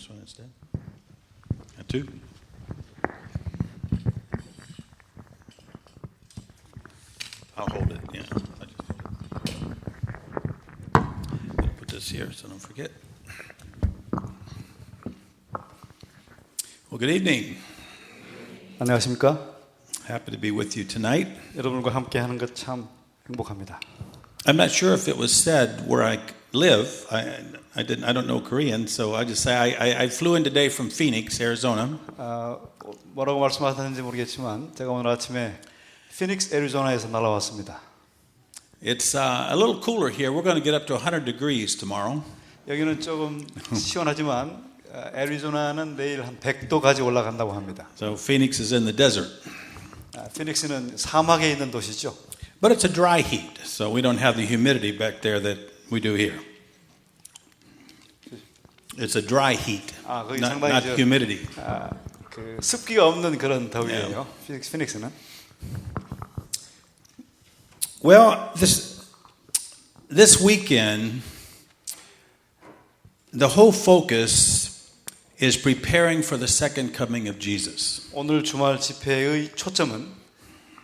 this one instead? Got two? I'll hold it, yeah. I just hold it. I'll put this here so I don't forget. Well, good evening. 안녕하십니까? Happy to be with you tonight. 여러분과 함께 하는 것 참 행복합니다. I'm not sure if it was said where I live. I don't know Korean, so I just say I flew in today from Phoenix, Arizona. 뭐라고 말씀하셨는지 모르겠지만 제가 오늘 아침에 피닉스, 애리조나에서 날아왔습니다. It's a little cooler here. We're going to get up to 100 degrees tomorrow. 여기는 조금 시원하지만 애리조나는 내일 한 100도까지 올라간다고 합니다. So Phoenix is in the desert. 피닉스는 사막에 있는 도시죠. But it's a dry heat, so we don't have the humidity back there that we do here. It's a dry heat, 거기 not 상당히 humidity. 그 습기가 없는 그런 더위예요. 피닉스는. Well, this weekend, the whole focus is preparing for the second coming of Jesus. 오늘 주말 집회의 초점은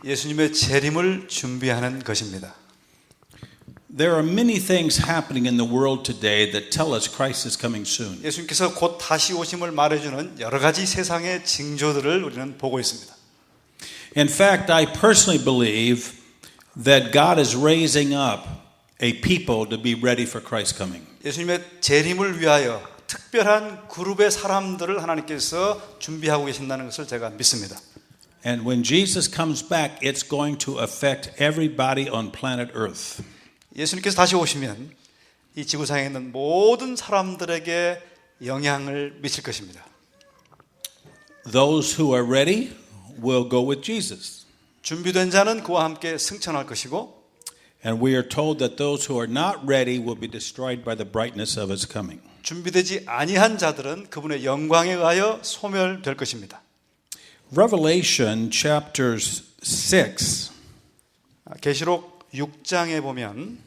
예수님의 재림을 준비하는 것입니다. There are many things happening in the world today that tell us Christ is coming soon. 예수님께서 곧 다시 오심을 말해주는 여러 가지 세상의 징조들을 우리는 보고 있습니다. In fact, I personally believe that God is raising up a people to be ready for Christ's coming. 예수님의 재림을 위하여 특별한 그룹의 사람들을 하나님께서 준비하고 계신다는 것을 제가 믿습니다. And when Jesus comes back, it's going to affect everybody on planet Earth. 예수님께서 다시 오시면 이 지구상에 있는 모든 사람들에게 영향을 미칠 것입니다. Those who are ready will go with Jesus. 준비된 자는 그와 함께 승천할 것이고 And we are told that those who are not ready will be destroyed by the brightness of his coming. 준비되지 아니한 자들은 그분의 영광에 의하여 소멸될 것입니다. Revelation chapters 6. 계시록 6장에 보면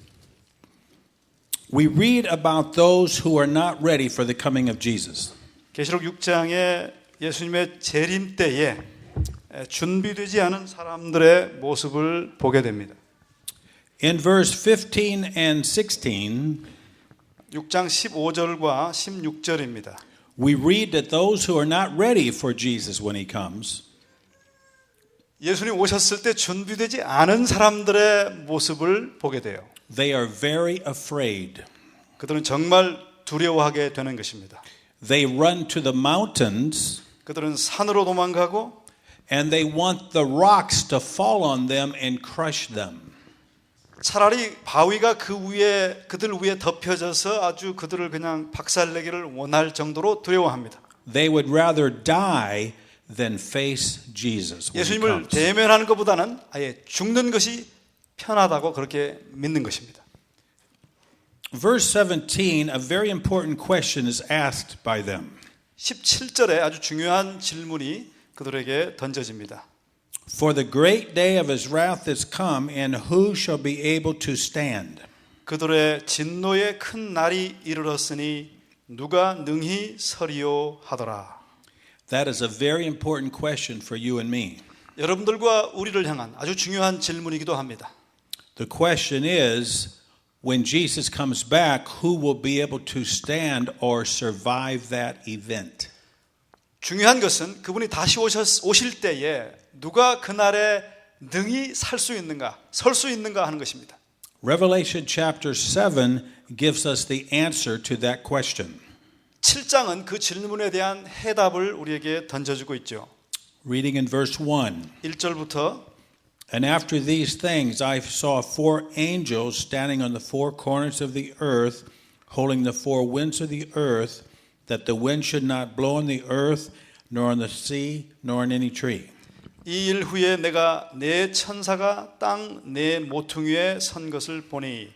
We read about those who are not ready for the coming of Jesus. 계시록 6장에 예수님의 재림 때에 준비되지 않은 사람들의 모습을 보게 됩니다. In verse 15 and 16, 6장 15절과 16절입니다. we read that those who are not ready for Jesus when he comes 예수님 오셨을 때 준비되지 않은 사람들의 모습을 보게 돼요. they are very afraid. 그들은 정말 두려워하게 되는 것입니다. They run to the mountains 그들은 산으로 도망가고 and they want the rocks to fall on them and crush them. 차라리 바위가 그들 위에 덮여져서 아주 그들을 그냥 박살내기를 원할 정도로 두려워합니다. They would rather die than face Jesus when he 예수님을 comes. 대면하는 것보다는 아예 죽는 것이 편하다고 그렇게 믿는 것입니다. Verse 17, a very important question is asked by them. 17절에 아주 중요한 질문이 그들에게 던져집니다. For the great day of his wrath is come, and who shall be able to stand? 그들의 진노의 큰 날이 이르렀으니 누가 능히 서리요 하더라. That is a very important question for you and me. 여러분들과 우리를 향한 아주 중요한 질문이기도 합니다. The question is, when Jesus comes back, who will be able to stand or survive that event? 중요한 것은 그분이 다시 오실 때에 누가 그날에 능히 설 수 있는가 하는 것입니다. Revelation chapter 7 gives us the answer to that question. 7장은 그 질문에 대한 해답을 우리에게 던져주고 있죠. Reading in verse 1. 1절부터 And after these things I saw four angels standing on the four corners of the earth, holding the four winds of the earth, that the wind should not blow on the earth, nor on the sea, nor on any tree. 이 일 후에 내가 네 천사가 땅 네 모퉁이에 선 것을 보니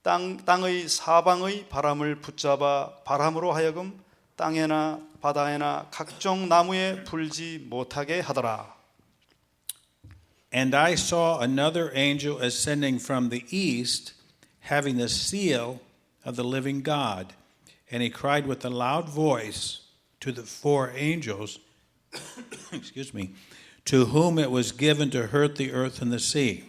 땅의 사방의 바람을 붙잡아 바람으로 하여금 땅에나 바다에나 각종 나무에 불지 못하게 하더라. And I saw another angel ascending from the east, having the seal of the living God. And he cried with a loud voice, to the four angels, excuse me, to whom it was given to hurt the earth and the sea.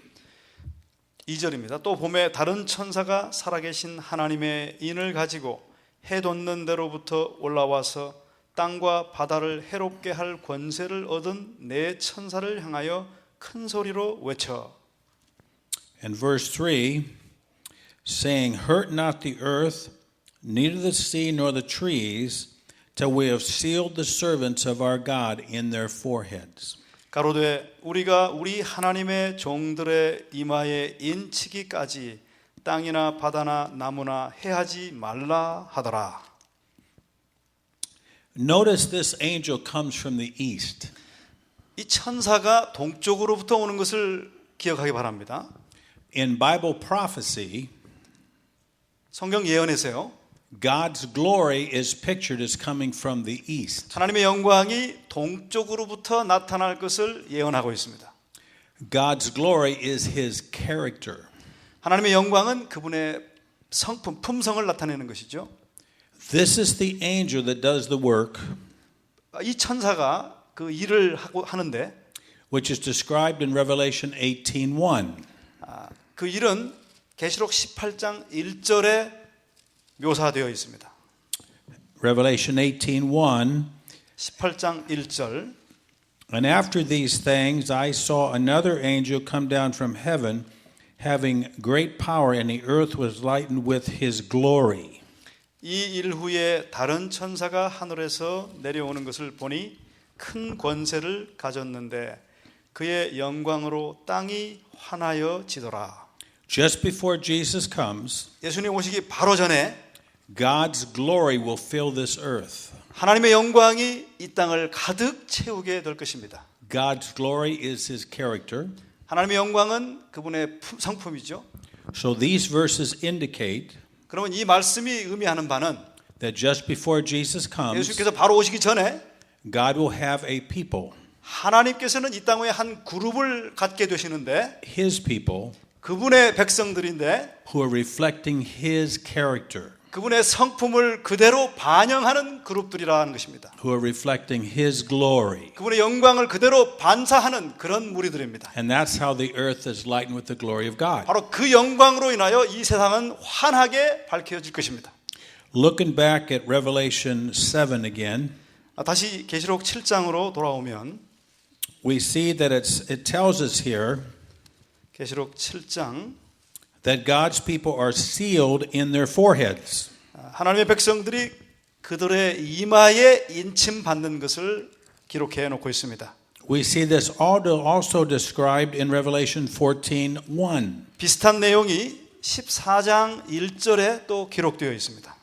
2절입니다. 또 봄에 다른 천사가 살아계신 하나님의 인을 가지고 해 돋는 데로부터 올라와서 땅과 바다를 해롭게 할 권세를 얻은 네 천사를 향하여 큰 소리로 외쳐. And verse 3, saying, hurt not the earth, neither the sea nor the trees, till we have sealed the servants of our God in their foreheads. 가로되 우리가 우리 하나님의 종들의 이마에 인치기까지 땅이나 바다나 나무나 해하지 말라 하더라. Notice this angel comes from the east. 이 천사가 동쪽으로부터 오는 것을 기억하기 바랍니다. In Bible prophecy, 성경 예언에서요, God's glory is pictured as coming from the east. 하나님의 영광이 동쪽으로부터 나타날 것을 예언하고 있습니다. God's glory is His character. 하나님의 영광은 그분의 성품, 품성을 나타내는 것이죠. This is the angel that does the work, 이 천사가 그 일을 하는데 which is described in Revelation 18:1. 그 일은 계시록 18장 1절에 묘사되어 있습니다. Revelation 18:1. 18장 1절. And after these things I saw another angel come down from heaven, having great power, and the earth was lightened with his glory. 이 일 후에 다른 천사가 하늘에서 내려오는 것을 보니 큰 권세를 가졌는데 그의 영광으로 땅이 환하여 지더라. Just before Jesus comes, 예수님 오시기 바로 전에 God's glory will fill this earth. 하나님의 영광이 이 땅을 가득 채우게 될 것입니다. God's glory is His character. 하나님의 영광은 그분의 성품이죠. So these verses indicate 그러면 이 말씀이 의미하는 바는 that just before Jesus comes, 예수께서 바로 오시기 전에 God will have a people, 하나님께서는 이 땅에 한 그룹을 갖게 되시는데 His people, 그분의 백성들인데 who are reflecting His character, 그분의 성품을 그대로 반영하는 그룹들이라는 것입니다. who are reflecting His glory. 그분의 영광을 그대로 반사하는 그런 무리들입니다. And that's how the earth is lightened with the glory of God. 바로 그 영광으로 인하여 이 세상은 환하게 밝혀질 것입니다. Looking back at Revelation 7 again, 다시 계시록 7장으로 돌아오면 we see that it tells us here 계시록 7장 that God's people are sealed in their foreheads. 하나님의 백성들이 그들의 이마에 인침 받는 것을 기록해 놓고 있습니다. We see this also described in Revelation 14:1. 비슷한 내용이 14장 1절에 또 기록되어 있습니다.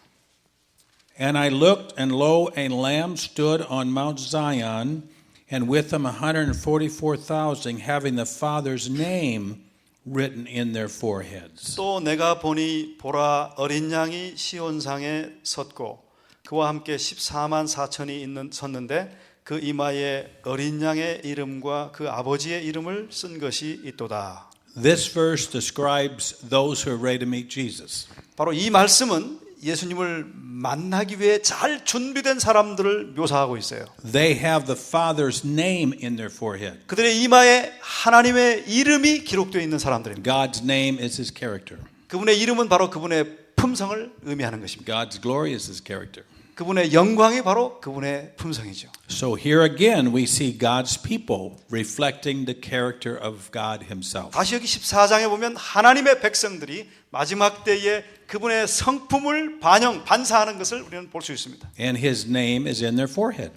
And I looked, and lo, a lamb stood on Mount Zion, and with him 144,000, having the Father's name written in their foreheads. 또 내가 보니 보라 어린 양이 시온상에 섰고 그와 함께 14만 4천이 섰는데 그 이마에 어린 양의 이름과 그 아버지의 이름을 쓴 것이 있도다. This verse describes those who are ready to meet Jesus. 바로 이 말씀은 예수님을 만나기 위해 잘 준비된 사람들을 묘사하고 있어요. They have the Father's name in their forehead. 그들의 이마에 하나님의 이름이 기록되어 있는 사람들입니다. God's name is His character. 그분의 이름은 바로 그분의 품성을 의미하는 것입니다. God's glory is His character. 그분의 영광이 바로 그분의 품성이죠. So here again we see God's people reflecting the character of God Himself. 다시 여기 14장에 보면 하나님의 백성들이 마지막 때에 그분의 성품을 반사하는 것을 우리는 볼 수 있습니다. And His name is in their forehead.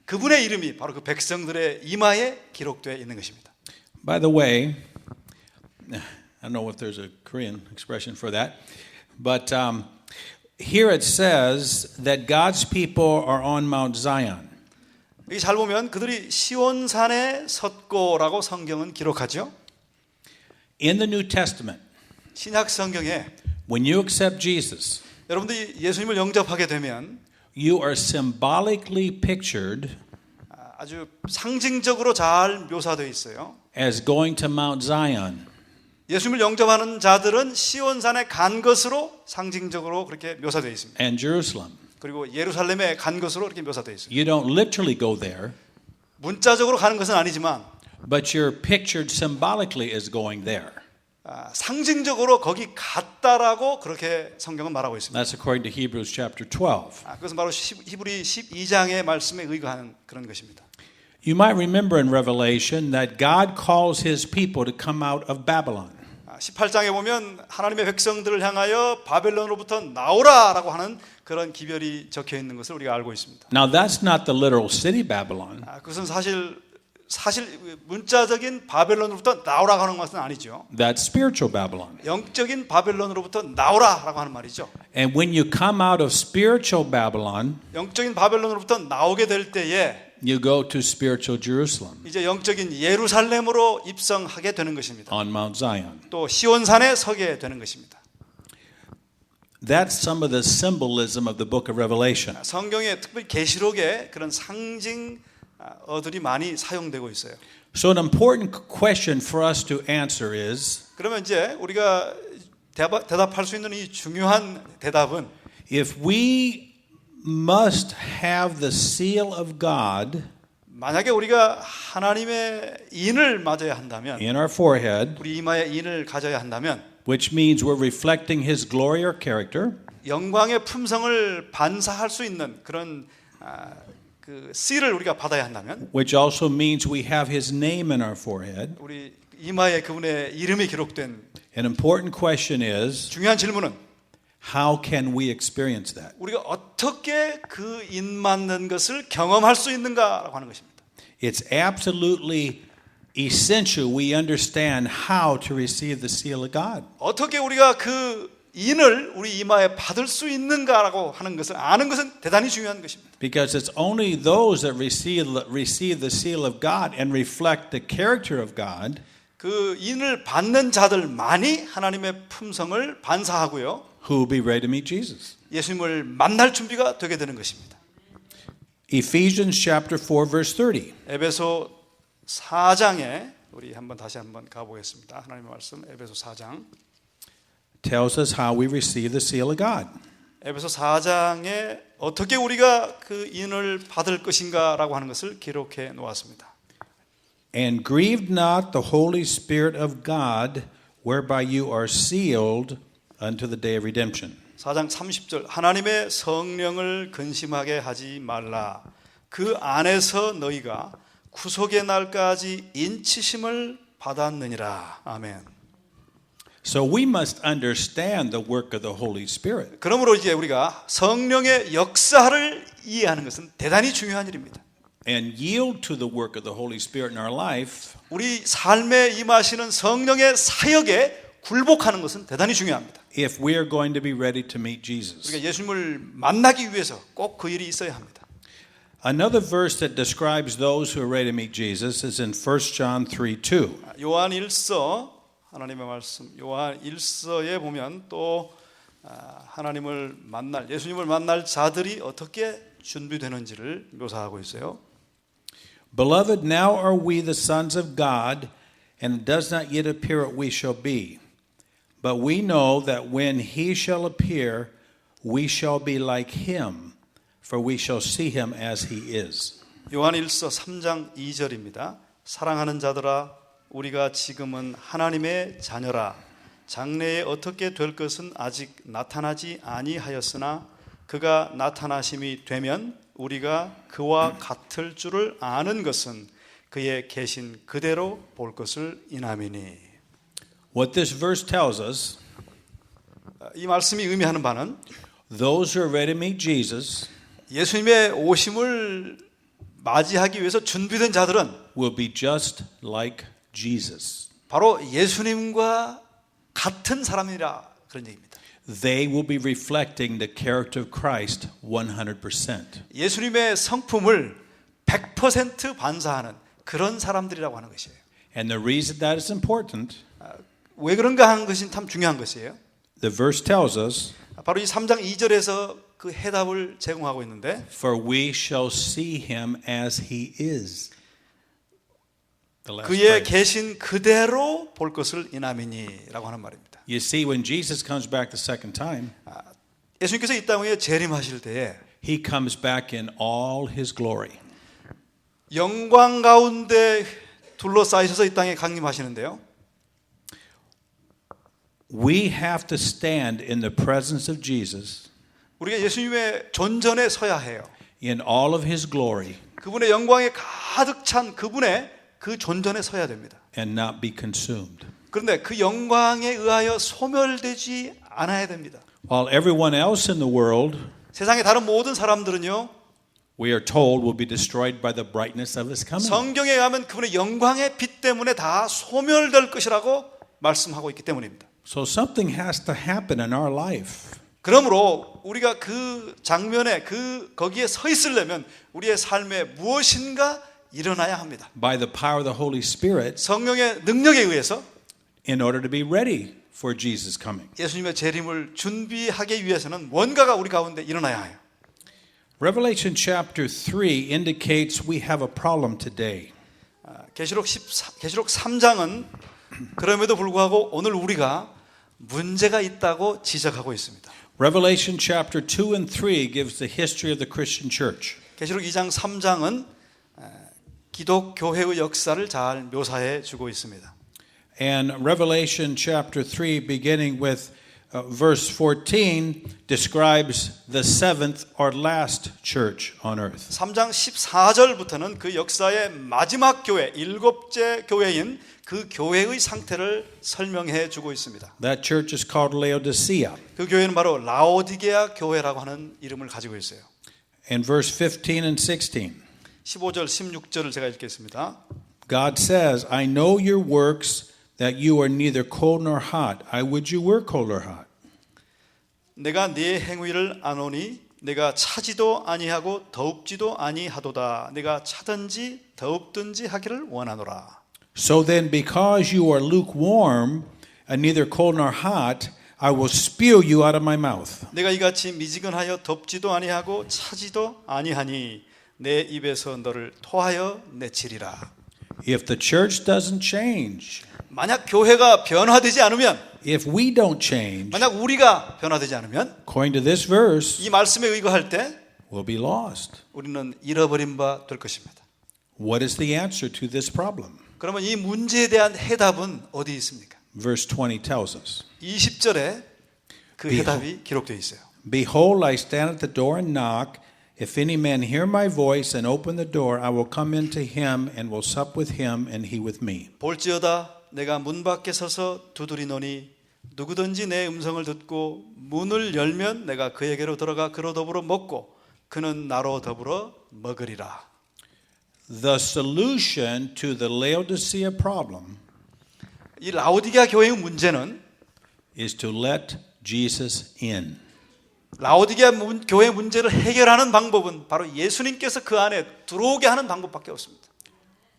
그분의 이름이 바로 그 백성들의 이마에 기록되어 있는 것입니다. By the way, I don't know if there's a Korean expression for that, but here it says that God's people are on Mount Zion. 여기 잘 보면 그들이 시온산에 섰고라고 성경은 기록하죠. In the New Testament, 신약 성경에 when you accept Jesus, 여러분들이 예수님을 영접하게 되면 you are symbolically pictured 아주 상징적으로 잘 묘사되어 있어요. as going to Mount Zion. 예수님을 영접하는 자들은 시온산에 간 것으로 상징적으로 그렇게 묘사되어 있습니다. And Jerusalem. 그리고 예루살렘에 간 것으로 이렇게 묘사되어 있습니다. You don't literally go there, 문자적으로 가는 것은 아니지만 but you're pictured symbolically as going there. 상징적으로 거기 갔다라고 그렇게 성경은 말하고 있습니다. That's according to Hebrews chapter 12. 그것은 바로 히브리 12장의 말씀에 의거한 그런 것입니다. You might remember in Revelation that God calls his people to come out of Babylon. 18장에 보면 하나님의 백성들을 향하여 바벨론으로부터 나오라라고 하는 그런 기별이 적혀 있는 것을 우리가 알고 있습니다. Now that's not the literal city Babylon. 그것은 사실 문자적인 바벨론으로부터 나오라고 하는 것은 아니죠. That's spiritual Babylon. 영적인 바벨론으로부터 나오라라고 하는 말이죠. And when you come out of spiritual Babylon, 영적인 바벨론으로부터 나오게 될 때에 you go to spiritual Jerusalem 이제 영적인 예루살렘으로 입성하게 되는 것입니다. on Mount Zion. 또 시온산에 서게 되는 것입니다. That's some of the symbolism of the book of Revelation. 성경의 특별히 계시록에 그런 상징어들이 많이 사용되고 있어요. So an important question for us to answer is, 그러면 이제 우리가 대답할 수 있는 이 중요한 대답은 if we must have the seal of God 만약에 우리가 하나님의 인을 맞아야 한다면 in our forehead, 우리 이마에 인을 가져야 한다면 which means we're reflecting his glory or character, 영광의 품성을 반사할 수 있는 그런 그 씨를 우리가 받아야 한다면 which also means we have his name in our forehead. 우리 이마에 그분의 이름이 기록된 An important question is, 중요한 질문은 how can we experience that? 우리가 어떻게 그 인 맞는 것을 경험할 수 있는가라고 하는 것입니다. It's absolutely essential we understand how to receive the seal of God. 어떻게 우리가 그 인을 우리 이마에 받을 수 있는가라고 하는 것을 아는 것은 대단히 중요한 것입니다. Because it's only those that receive the seal of God and reflect the character of God 그 인을 받는 자들만이 하나님의 품성을 반사하고요. who will be ready to meet Jesus. 예수님을 만날 준비가 되게 되는 것입니다. Ephesians chapter 4 verse 30. 에베소 4장에 우리 다시 한번 가보겠습니다. 하나님의 말씀 에베소 4장. tells us how we receive the seal of God. 에베소 4장에 어떻게 우리가 그 인을 받을 것인가라고 하는 것을 기록해 놓았습니다. And grieve not the Holy Spirit of God, whereby you are sealed unto the day of redemption. 4장 30절 하나님의 성령을 근심하게 하지 말라. 그 안에서 너희가 구속의 날까지 인치심을 받았느니라. 아멘. So we must understand the work of the Holy Spirit. 그러므로 이제 우리가 성령의 역사를 이해하는 것은 대단히 중요한 일입니다. And yield to the work of the Holy Spirit in our life. 우리 삶에 임하시는 성령의 사역에 굴복하는 것은 대단히 중요합니다. If we are going to be ready to meet Jesus. 우리가 예수님을 만나기 위해서 꼭 그 일이 있어야 합니다. Another verse that describes those who are ready to meet Jesus is in 1 John 3:2. 요한 1서 하나님의 말씀 요한 1서에 보면 또 하나님을 만날 예수님을 만날 자들이 어떻게 준비되는지를 묘사하고 있어요. Beloved, now are we the sons of God, and it does not yet appear what we shall be. But we know that when he shall appear, we shall be like him, for we shall see him as he is. 요한 1서 3장 2절입니다. 사랑하는 자들아 우리가 지금은 하나님의 자녀라. 장래에 어떻게 될 것은 아직 나타나지 아니하였으나 그가 나타나심이 되면 우리가 그와 같을 줄을 아는 것은 그의 계신 그대로 볼 것을 인함이니. What this verse tells us, 이 말씀이 의미하는 바는 those who are ready to meet Jesus 예수님의 오심을 맞이하기 위해서 준비된 자들은 will be just like Jesus. 바로 예수님과 같은 사람이라 그런 얘기입니다. They will be reflecting the character of Christ 100%. 예수님의 성품을 100% 반사하는 그런 사람들이라고 하는 것이에요. And the reason that is important, 왜 그런가 하는 것이 참 중요한 것이에요. the verse tells us, 바로 이 3장 2절에서 그 해답을 제공하고 있는데 for we shall see him as he is. The last 그의 phrase. 계신 그대로 볼 것을 인함이니라고 하는 말입니다. You see, when Jesus comes back the second time, 예수님께서 이 땅에 재림하실 때에 he comes back in all his glory. 영광 가운데 둘러싸이셔서 이 땅에 강림하시는데요. We have to stand in the presence of Jesus 우리가 예수님의 존전에 서야 해요. in all of his glory 그분의 영광에 가득 찬 그분의 그 존전에 서야 됩니다. and not be consumed. 그런데 그 영광에 의하여 소멸되지 않아야 됩니다. While everyone else in the world, 세상의 다른 모든 사람들은요, we are told, will be destroyed by the brightness of his coming. 성경에 의하면 그분의 영광의 빛 때문에 다 소멸될 것이라고 말씀하고 있기 때문입니다. So something has to happen in our life. 그러므로 우리가 그 장면에 거기에 서 있으려면 우리의 삶에 무엇인가 일어나야 합니다. By the power of the Holy Spirit 성령의 능력에 의해서 in order to be ready for Jesus' coming. 예수님의 재림을 준비하기 위해서는 뭔가가 우리 가운데 일어나야 해요. Revelation chapter 3 indicates we have a problem today. 계시록 3장은 그럼에도 불구하고 오늘 우리가 문제가 있다고 지적하고 있습니다. Revelation chapter 2 and 3 gives the history of the Christian church. 계시록 2장 3장은 기독교회의 역사를 잘 묘사해 주고 있습니다. And Revelation chapter 3 beginning with verse 14 describes the seventh or last church on earth. 3장 14절부터는 그 역사의 마지막 교회, 일곱째 교회인 그 교회의 상태를 설명해 주고 있습니다. That church is called Laodicea. 그 교회는 바로 라오디게아 교회라고 하는 이름을 가지고 있어요. In verse 15 and 16, 15절, 16절을 제가 읽겠습니다. God says, I know your works, that you are neither cold nor hot. I would you were cold or hot. 내가 네 행위를 아노니 내가 차지도 아니하고 더웁지도 아니하도다. 내가 차든지 더웁든지 하기를 원하노라. So then, because you are lukewarm and neither cold nor hot, I will spew you out of my mouth. 내가 이같이 미지근하여 덥지도 아니하고 차지도 아니하니 내 입에서 너를 토하여 내치리라. If the church doesn't change, 만약 교회가 변화되지 않으면, if we don't change, 만약 우리가 변화되지 않으면 according to this verse, 이 말씀에 의거할 때 we'll be lost. 우리는 잃어버린 바 될 것입니다. What is the answer to this problem? 그러면 이 문제에 대한 해답은 어디 있습니까? Verse 20 tells us, 20절에 그 해답이 기록되어 있어요. Behold, I stand at the door and knock. If any man hear my voice and open the door, I will come into him and will sup with him and he with me. 볼지어다 내가 문 밖에 서서 두드리노니 누구든지 내 음성을 듣고 문을 열면 내가 그에게로 들어가 그로 더불어 먹고 그는 나로 더불어 먹으리라. The solution to the Laodicea problem 이 라오디게아 교회의 문제는 is to let Jesus in. 라오디게아 교회 문제를 해결하는 방법은 바로 예수님께서 그 안에 들어오게 하는 방법밖에 없습니다.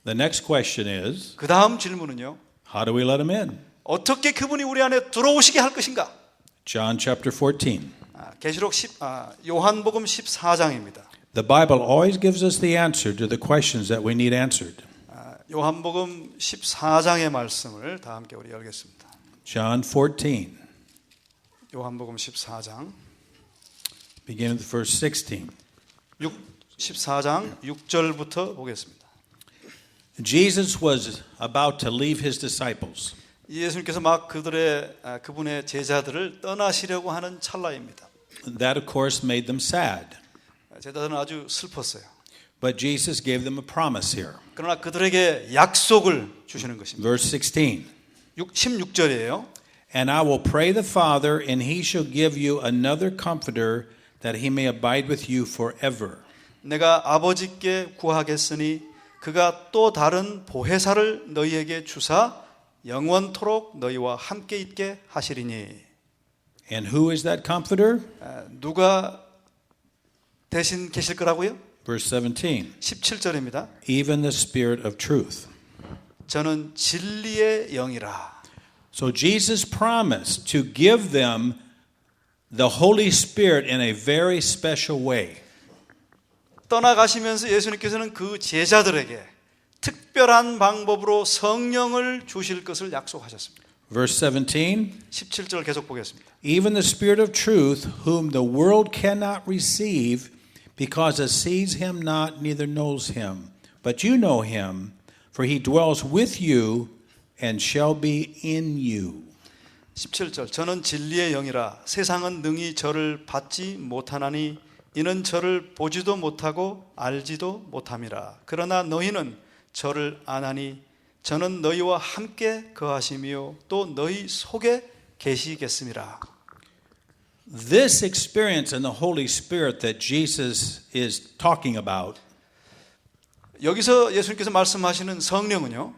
The next question is, 그 다음 질문은요. how do we let him in? 어떻게 그분이 우리 안에 들어오시게 할 것인가? John chapter 14. 요한복음 14장입니다. The Bible always gives us the answer to the questions that we need answered. 요한복음 14장의 말씀을 다 함께 우리 열겠습니다. John 14, 요한복음 14장 beginning with verse 16. 14장 6절부터 보겠습니다. Jesus was about to leave his disciples. 예수님께서 막 그분의 제자들을 떠나시려고 하는 찰나입니다. That, of course, made them sad. 제자들은 아주 슬펐어요. But Jesus gave them a promise here. 그러나 그들에게 약속을 주시는 것입니다. Verse 16. 16절이에요. And I will pray the Father, and he shall give you another comforter, that he may abide with you forever. 내가 아버지께 구하겠으니 그가 또 다른 보혜사를 너희에게 주사 영원토록 너희와 함께 있게 하시리니. And who is that comforter? 누가 대신 계실 거라고요? Verse 17. 17절입니다. Even the Spirit of truth. 저는 진리의 영이라. So Jesus promised to give them the Holy Spirit in a very special way. 떠나가시면서 예수님께서는 그 제자들에게 특별한 방법으로 성령을 주실 것을 약속하셨습니다. Verse 17. 17절 계속 보겠습니다. Even the Spirit of truth, whom the world cannot receive, because it sees him not, neither knows him. But you know him, for he dwells with you and shall be in you. 17절 저는 진리의 영이라 세상은 능히 저를 받지 못하나니 이는 저를 보지도 못하고 알지도 못함이라. 그러나 너희는 저를 아나니 저는 너희와 함께 거하시며 또 너희 속에 계시겠음이라. This experience in the Holy Spirit that Jesus is talking about 여기서 예수님께서 말씀하시는 성령은요,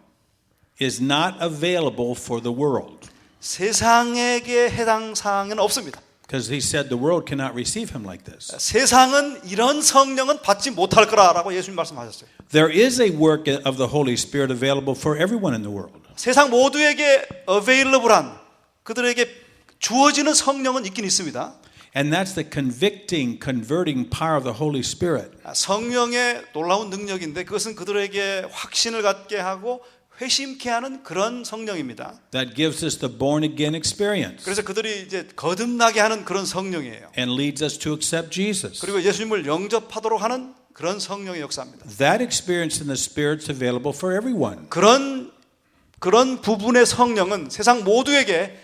is not available for the world. 세상에게 해당 사항은 없습니다. Because he said the world cannot receive him like this. 세상은 이런 성령은 받지 못할 거라고 예수님 말씀하셨어요. There is a work of the Holy Spirit available for everyone in the world. 세상 모두에게 available한 그들에게 주어지는 성령은 있긴 있습니다. And that's the convicting, converting power of the Holy Spirit. 성령의 놀라운 능력인데 그것은 그들에게 확신을 갖게 하고 회심케 하는 그런 성령입니다. That gives us the born again experience 그래서 그들이 이제 거듭나게 하는 그런 성령이에요. and leads us to accept Jesus. 그리고 예수님을 영접하도록 하는 그런 성령의 역사입니다. That experience in the Spirit is available for everyone. 그런 부분의 성령은 세상 모두에게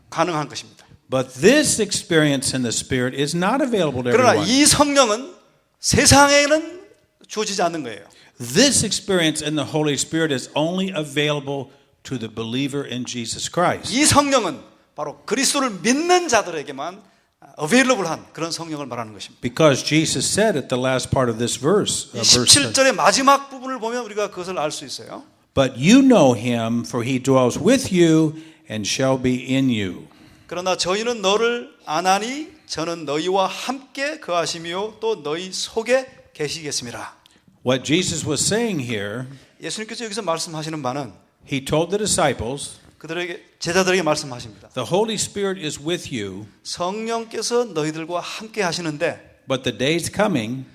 가능한 것입니다. But this experience in the Spirit is not available to 그러나 everyone. 이 성령은 세상에는 주어지지 않는 거예요. This experience in the Holy Spirit is only available to the believer in Jesus Christ. 이 성령은 바로 그리스도를 믿는 자들에게만 available한 그런 성령을 말하는 것입니다. Because Jesus said at the last part of this verse, 이 17절의 마지막 부분을 보면 우리가 그것을 알 수 있어요. But you know him, for he dwells with you and shall be in you. 그러나 저희는 너를 아나니 저는 너희와 함께 거하시며 또 너희 속에 계시겠습니다. What Jesus was saying here, 예수님께서 여기서 말씀하시는 바는 he told the disciples, 그들에게 제자들에게 말씀하십니다. the Holy Spirit is with you, 성령께서 너희들과 함께 하시는데 but the day's coming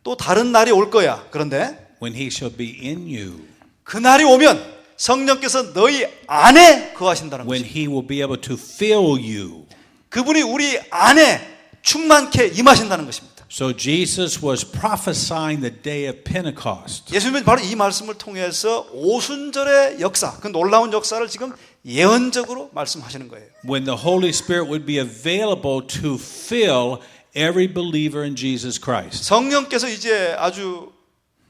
또 다른 날이 올 거야. 그런데 when he shall be in you, 그 날이 오면 성령께서 너희 안에 거하신다는 when 것입니다. he will be able to fill you. 그분이 우리 안에 충만케 임하신다는 것입니다. So Jesus was prophesying the day of Pentecost. 예수님은 바로 이 말씀을 통해서 오순절의 역사, 그 놀라운 역사를 지금 예언적으로 말씀하시는 거예요. When the Holy Spirit would be available to fill every believer in Jesus Christ. 성령께서 이제 아주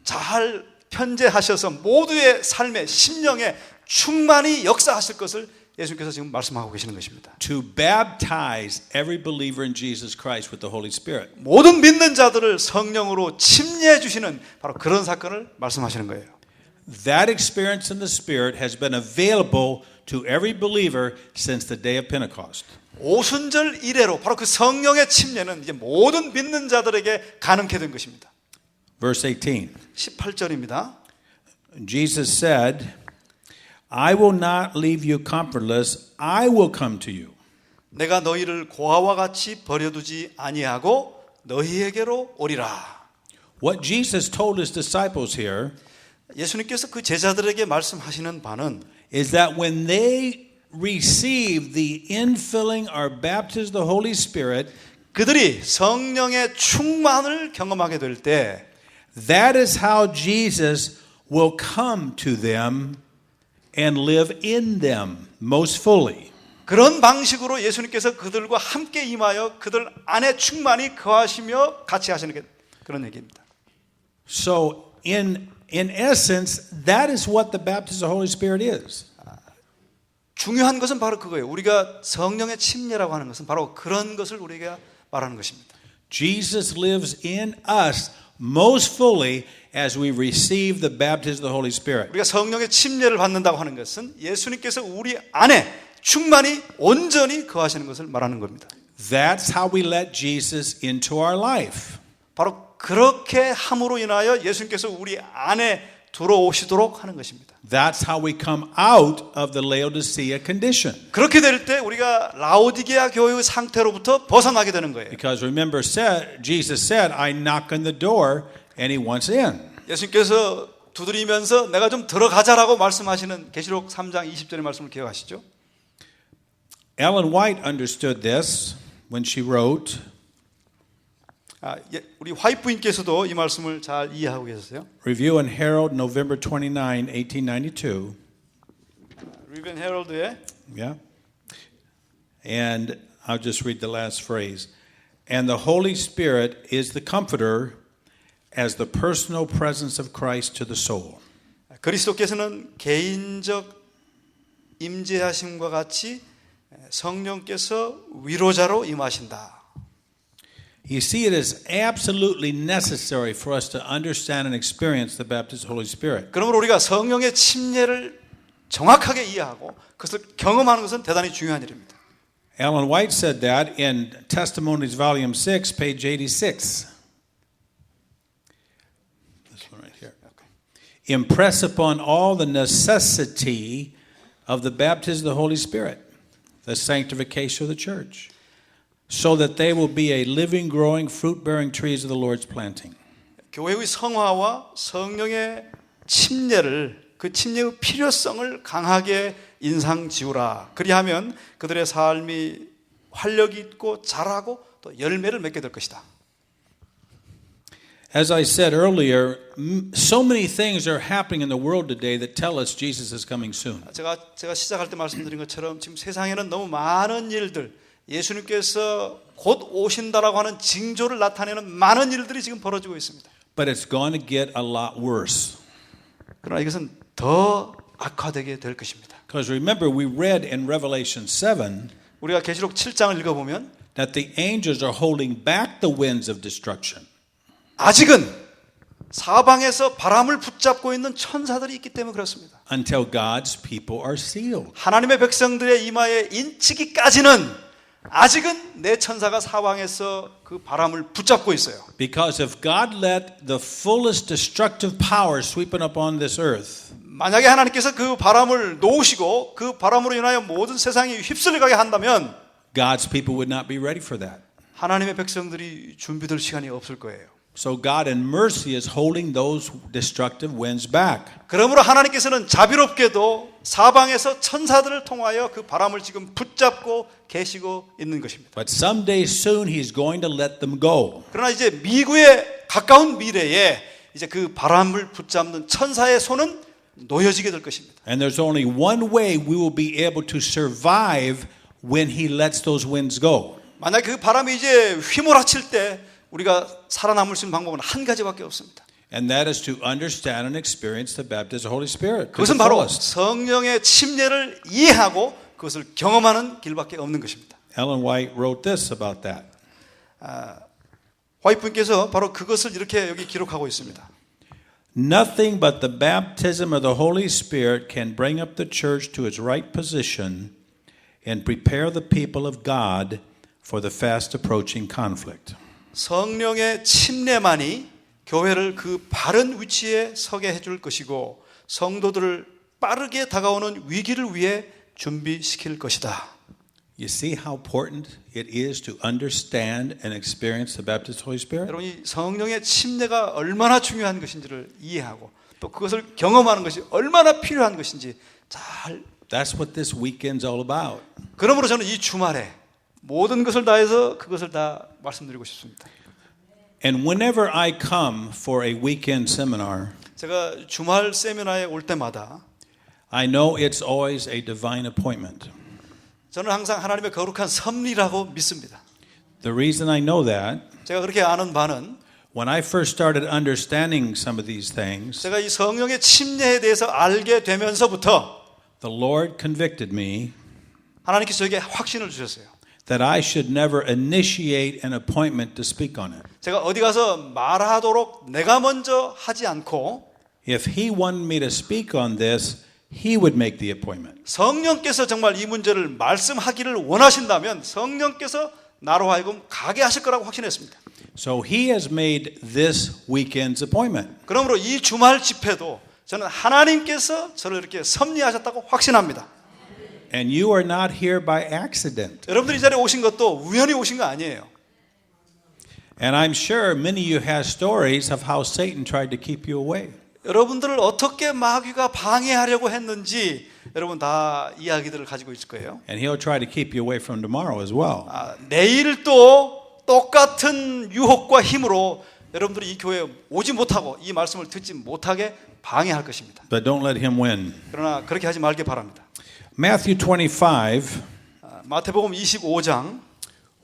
잘 편재하셔서 모두의 삶의 심령에 충만히 역사하실 것을 예수님께서 지금 말씀하고 계시는 것입니다. To baptize every believer in Jesus Christ with the Holy Spirit. 모든 믿는 자들을 성령으로 침례해 주시는 바로 그런 사건을 말씀하시는 거예요. That experience in the Spirit has been available to every believer since the day of Pentecost. 오순절 이래로 바로 그 성령의 침례는 이제 모든 믿는 자들에게 가능케 된 것입니다. Verse 18. 18절입니다. Jesus said, I will not leave you comfortless. I will come to you. 내가 너희를 고아와 같이 버려두지 아니하고 너희에게로 오리라. What Jesus told his disciples here 예수님께서 그 제자들에게 말씀하시는 바는 is that when they receive the infilling or baptism of the Holy Spirit, 그들이 성령의 충만을 경험하게 될 때 that is how Jesus will come to them and live in them most fully. 그런 방식으로 예수님께서 그들과 함께 임하여 그들 안에 충만히 거하시며 같이 하시는 게 그런 얘기입니다. So in essence, that is what the baptism of the Holy Spirit is. 중요한 것은 바로 그거예요. 우리가 성령의 침례라고 하는 것은 바로 그런 것을 우리가 말하는 것입니다. Jesus lives in us most fully as we receive the baptism of the Holy Spirit. 우리가 성령의 침례를 받는다고 하는 것은 예수님께서 우리 안에 충만히 온전히 거하시는 것을 말하는 겁니다. That's how we let Jesus into our life. 바로 그렇게 함으로 인하여 예수님께서 우리 안에 들어오시도록 하는 것입니다. That's how we come out of the Laodicea condition. 그렇게 될 때 우리가 라오디게아 교회의 상태로부터 벗어나게 되는 거예요. Because remember, Jesus said, I knock on the door and he wants in. 예수님께서 두드리면서 내가 좀 들어가자라고 말씀하시는 계시록 3장 20절의 말씀을 기억하시죠? Ellen White understood this when she wrote, 우리 화이트 부인께서도 이 말씀을 잘 이해하고 계셨어요. Review and Herald, November 29, 1892. 리벤 헤럴드의 Yeah. And I'll just read the last phrase. And the Holy Spirit is the comforter as the personal presence of Christ to the soul. 그리스도께서는 개인적 임재하심과 같이 성령께서 위로자로 임하신다. You see, it is absolutely necessary for us to understand and experience the baptism of the Holy Spirit. 그러므로 우리가 성령의 침례를 정확하게 이해하고 그것을 경험하는 것은 대단히 중요한 일입니다. Ellen White said that in Testimonies, Volume 6, page 86. This one right here. Impress upon all the necessity of the baptism of the Holy Spirit, the sanctification of the church, so that they will be a living, growing, fruit-bearing trees of the Lord's planting. 교회의 성화와 성령의 침례를 그 침례의 필요성을 강하게 인상 지우라. 그리하면 그들의 삶이 활력 있고 자라고 또 열매를 맺게 될 것이다. As I said earlier, so many things are happening in the world today that tell us Jesus is coming soon. 제가 시작할 때 말씀드린 것처럼 지금 세상에는 너무 많은 일들, 예수님께서 곧 오신다라고 하는 징조를 나타내는 많은 일들이 지금 벌어지고 있습니다. But it's going to get a lot worse. 그러나 이것은 더 악화되게 될 것입니다. Because remember, we read in Revelation 7 우리가 계시록 7장을 읽어보면 that the angels are holding back the winds of destruction. 아직은 사방에서 바람을 붙잡고 있는 천사들이 있기 때문에 그렇습니다. Until God's people are sealed. 하나님의 백성들의 이마에 인치기까지는 아직은 내 천사가 사방에서 그 바람을 붙잡고 있어요. Because if God let the fullest destructive power sweeping upon this earth, 만약에 하나님께서 그 바람을 놓으시고 그 바람으로 인하여 모든 세상이 휩쓸려가게 한다면 God's people would not be ready for that. 하나님의 백성들이 준비될 시간이 없을 거예요. So God in mercy is holding those destructive winds back. 그러므로 하나님께서는 자비롭게도 사방에서 천사들을 통하여 그 바람을 지금 붙잡고 계시고 있는 것입니다. But someday soon He's going to let them go. 그러나 이제 미국의 가까운 미래에 이제 그 바람을 붙잡는 천사의 손은 놓여지게 될 것입니다. And there's only one way we will be able to survive when He lets those winds go. 만약 그 바람이 이제 휘몰아칠 때 우리가 살아남을 수 있는 방법은 한 가지밖에 없습니다. And that is to understand and experience the baptism of the Holy Spirit. 그것은 바로 성령의 침례를 이해하고 그것을 경험하는 길밖에 없는 것입니다. Ellen White wrote this about that. 화이트분께서 바로 그것을 이렇게 여기 기록하고 있습니다. Nothing but the baptism of the Holy Spirit can bring up the church to its right position and prepare the people of God for the fast approaching conflict. 성령의 침례만이 교회를 그 바른 위치에 서게 해줄 것이고 성도들을 빠르게 다가오는 위기를 위해 준비시킬 것이다. You see how important it is to understand and experience the baptism of the Holy Spirit? 여러분이 성령의 침례가 얼마나 중요한 것인지를 이해하고 또 그것을 경험하는 것이 얼마나 필요한 것인지 잘. That's what this weekend's all about. 그러므로 저는 이 주말에 모든 것을 다해서 그것을 다 말씀드리고 싶습니다. And whenever I come for a weekend seminar, 제가 주말 세미나에 올 때마다 I know it's always a divine appointment. 저는 항상 하나님의 거룩한 섭리라고 믿습니다. The reason I know that, 제가 그렇게 아는 바는 when I first started understanding some of these things, 제가 이 성령의 침례에 대해서 알게 되면서부터 the Lord convicted me 하나님께서 저에게 확신을 주셨어요. that I should never initiate an appointment to speak on it. 제가 어디 가서 말하도록 내가 먼저 하지 않고 If He wanted me to speak on this, He would make the appointment. 성령께서 정말 이 문제를 말씀하기를 원하신다면 성령께서 나로 하여금 가게 하실 거라고 확신했습니다. So He has made this weekend's appointment. 그러므로 이 주말 집회도 저는 하나님께서 저를 이렇게 섭리하셨다고 확신합니다. And you are not here by accident. 여러분들이 이 자리에 오신 것도 우연히 오신 거 아니에요. And I'm sure many of you have stories of how Satan tried to keep you away. 여러분들을 어떻게 마귀가 방해하려고 했는지 여러분 다 이야기들을 가지고 있을 거예요. And he'll try to keep you away from tomorrow as well. 내일 또 똑같은 유혹과 힘으로 여러분들이 이 교회에 오지 못하고 이 말씀을 듣지 못하게 방해할 것입니다. But don't let him win. 그러나 그렇게 하지 말기 바랍니다. Matthew 25, 마태복음 25장,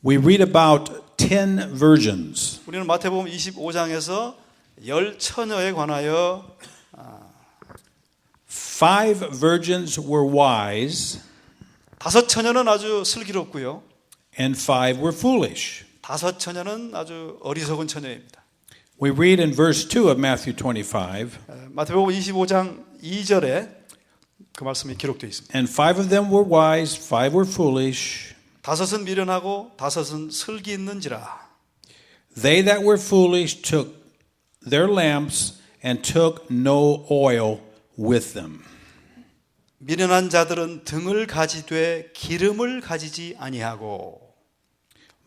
we read about 10 virgins. 우리는 마태복음 25장에서 10처녀에 관하여 5 virgins were wise 5처녀는 아주 슬기롭고요. and 5 were foolish. 5처녀는 아주 어리석은 처녀입니다. We read in verse 2 of Matthew 25, 마태복음 25장 2절에 그 말씀이 기록되어 있습니다. and 5 of them were wise, 5 were foolish. 5은 미련하고 5은 슬기 있는지라. They that were foolish took their lamps and took no oil with them. 미련한 자들은 등을 가지되 기름을 가지지 아니하고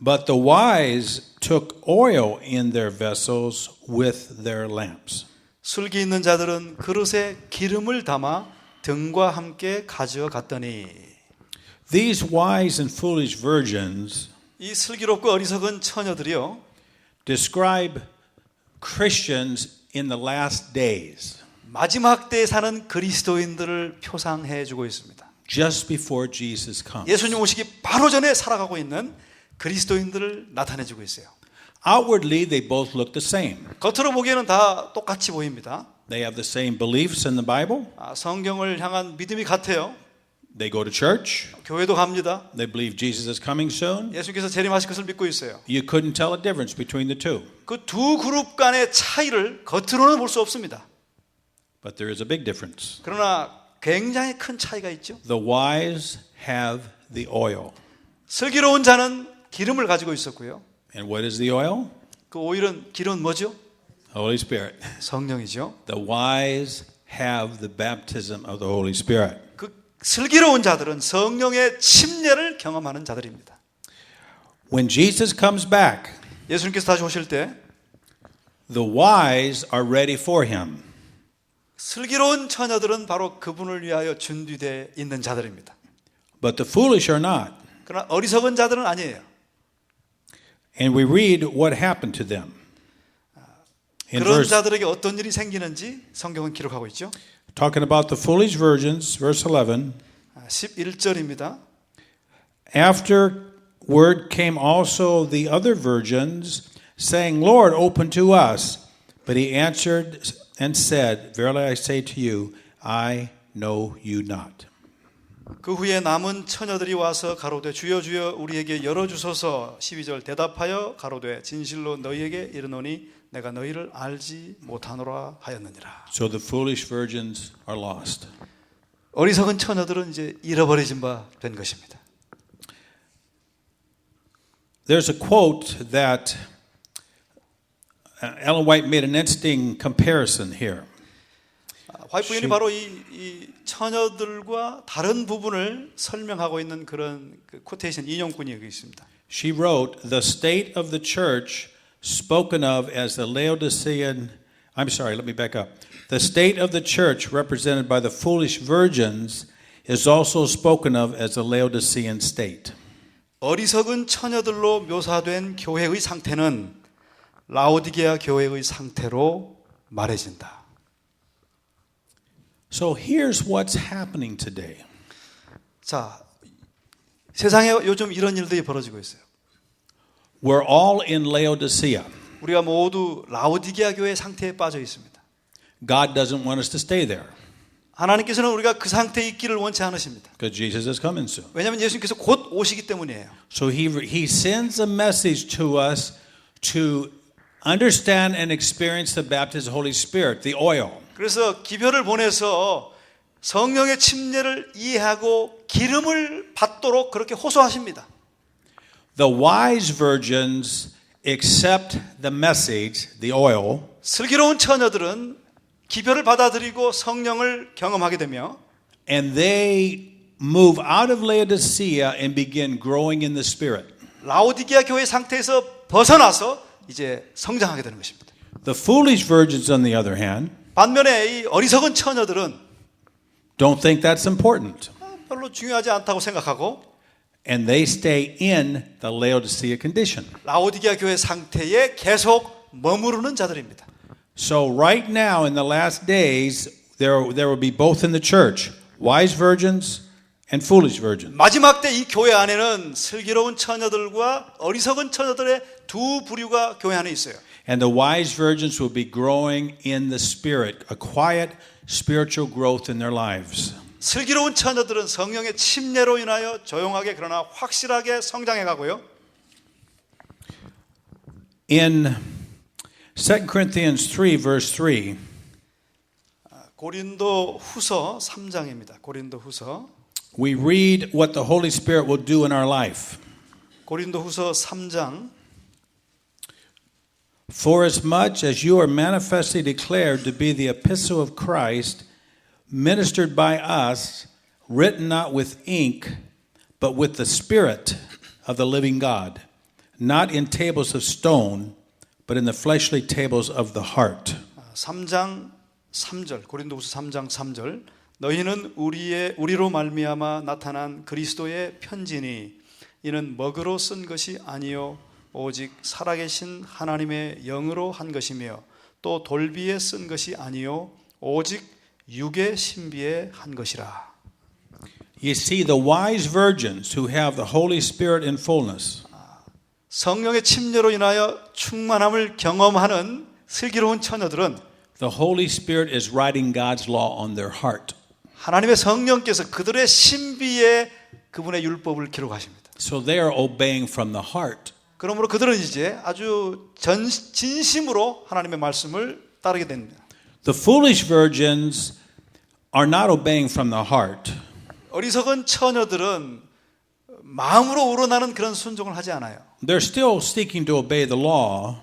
But the wise took oil in their vessels with their lamps. 슬기 있는 자들은 그릇에 기름을 담아 등과 함께 가져어 갔더니 These wise and foolish virgins 이 슬기롭고 어리석은 처녀들이요 describe Christians in the last days, 마지막 때에 사는 그리스도인들을 표상해 주고 있습니다. just before Jesus comes. 예수님 오시기 바로 전에 살아가고 있는 그리스도인들을 나타내 주고 있어요. Outwardly, they both look the same. 겉으로 보기에는 다 똑같이 보입니다. They have the same beliefs in the Bible. 성경을 향한 믿음이 같아요. They go to church. 교회도 갑니다. They believe Jesus is coming soon. 예수께서 재림하실 것을 믿고 있어요. You couldn't tell a difference between the two. 그 두 그룹 간의 차이를 겉으로는 볼 수 없습니다. But there is a big difference. 그러나 굉장히 큰 차이가 있죠. The wise have the oil. 슬기로운 자는 기름을 가지고 있었고요. And what is the oil? 그 오일은 기름은 뭐죠? Holy Spirit. 성령이죠. The wise have the baptism of the Holy Spirit. 그 슬기로운 자들은 성령의 침례를 경험하는 자들입니다. When Jesus comes back, 예수님께서 다시 오실 때 the wise are ready for him. 슬기로운 처녀들은 바로 그분을 위하여 준비되어 있는 자들입니다. But the foolish are not. 그러나 어리석은 자들은 아니에요. And we read what happened to them. In 그런 verse, 자들에게 어떤 일이 생기는지 성경은 기록하고 있죠. talking about the foolish virgins, verse 11. 11절입니다. Afterward came also the other virgins, saying, Lord, open to us. But he answered and said, Verily I say to you, I know you not. 그 후에 남은 처녀들이 와서 가로되 주여 주여 우리에게 열어주소서. 12절 대답하여 가로되 진실로 너희에게 이르노니 내가 너희를 알지 못하노라 하였느니라. So the foolish virgins are lost. 어리석은 처녀들은 이제 잃어버려진 바 된 것입니다. There's a quote that Ellen White made an interesting comparison here. 화이트 부인이 바로 이 처녀들과 다른 부분을 설명하고 있는 그런 코테이션 인용문이 여기 있습니다. She wrote, the state of the church spoken of as the Laodicean, I'm sorry, let me back up. The state of the church represented by the foolish virgins is also spoken of as the Laodicean state. 어리석은 처녀들로 묘사된 교회의 상태는 라오디게아 교회의 상태로 말해진다. So here's what's happening today. 자, 세상에 요즘 이런 일들이 벌어지고 있어요. We're all in Laodicea. 우리가 모두 라오디게아 교회 상태에 빠져 있습니다. God doesn't want us to stay there 하나님께서는 우리가 그 상태에 있기를 원치 않으십니다. because Jesus is coming soon. 왜냐하면 예수님께서 곧 오시기 때문이에요. So he sends a message to us to understand and experience the baptism of the Holy Spirit, the oil. 그래서 기별을 보내서 성령의 침례를 이해하고 기름을 받도록 그렇게 호소하십니다. The wise virgins accept the message, the oil, 슬기로운 처녀들은 기별을 받아들이고 성령을 경험하게 되며 and they move out of Laodicea and begin growing in the Spirit. 라오디게아 교회 상태에서 벗어나서 이제 성장하게 되는 것입니다. The foolish virgins, on the other hand, 반면에 이 어리석은 처녀들은 don't think that's important. 별로 중요하지 않다고 생각하고 and they stay in the Laodicea condition. 라오디게아 교회 상태에 계속 머무르는 자들입니다. So right now in the last days, there will be both in the church, wise virgins and foolish virgins. 마지막 때 이 교회 안에는 슬기로운 처녀들과 어리석은 처녀들의 두 부류가 교회 안에 있어요. And the wise virgins will be growing in the spirit, a quiet spiritual growth in their lives. 슬기로운 처녀들은 성령의 침례로 인하여 조용하게 그러나 확실하게 성장해 가고요. In 2 Corinthians 3 verse 3, 고린도 후서 3장입니다. 고린도 후서. we read what the Holy Spirit will do in our life. 고린도 후서 3장. For as much as you are manifestly declared to be the epistle of Christ, ministered by us, written not with ink, but with the Spirit of the living God, not in tables of stone, but in the fleshly tables of the heart. 3장 3절. 고린도후서 3장 3절. 너희는 우리로 말미암아 나타난 그리스도의 편지니 이는 먹으로 쓴 것이 아니요 오직 살아계신 하나님의 영으로 한 것이며 또 돌비에 쓴 것이 아니요 오직 육의 신비에 한 것이라. You see, the wise virgins who have the Holy Spirit in fullness, 성령의 침례로 인하여 충만함을 경험하는 슬기로운 처녀들은 the Holy Spirit is writing God's law on their heart. 하나님의 성령께서 그들의 신비에 그분의 율법을 기록하십니다. So they are obeying from the heart. 그러므로 그들은 이제 아주 진심으로 하나님의 말씀을 따르게 됩니다. The foolish virgins are not obeying from the heart. 어리석은 처녀들은 마음으로 우러나는 그런 순종을 하지 않아요. They're still seeking to obey the law,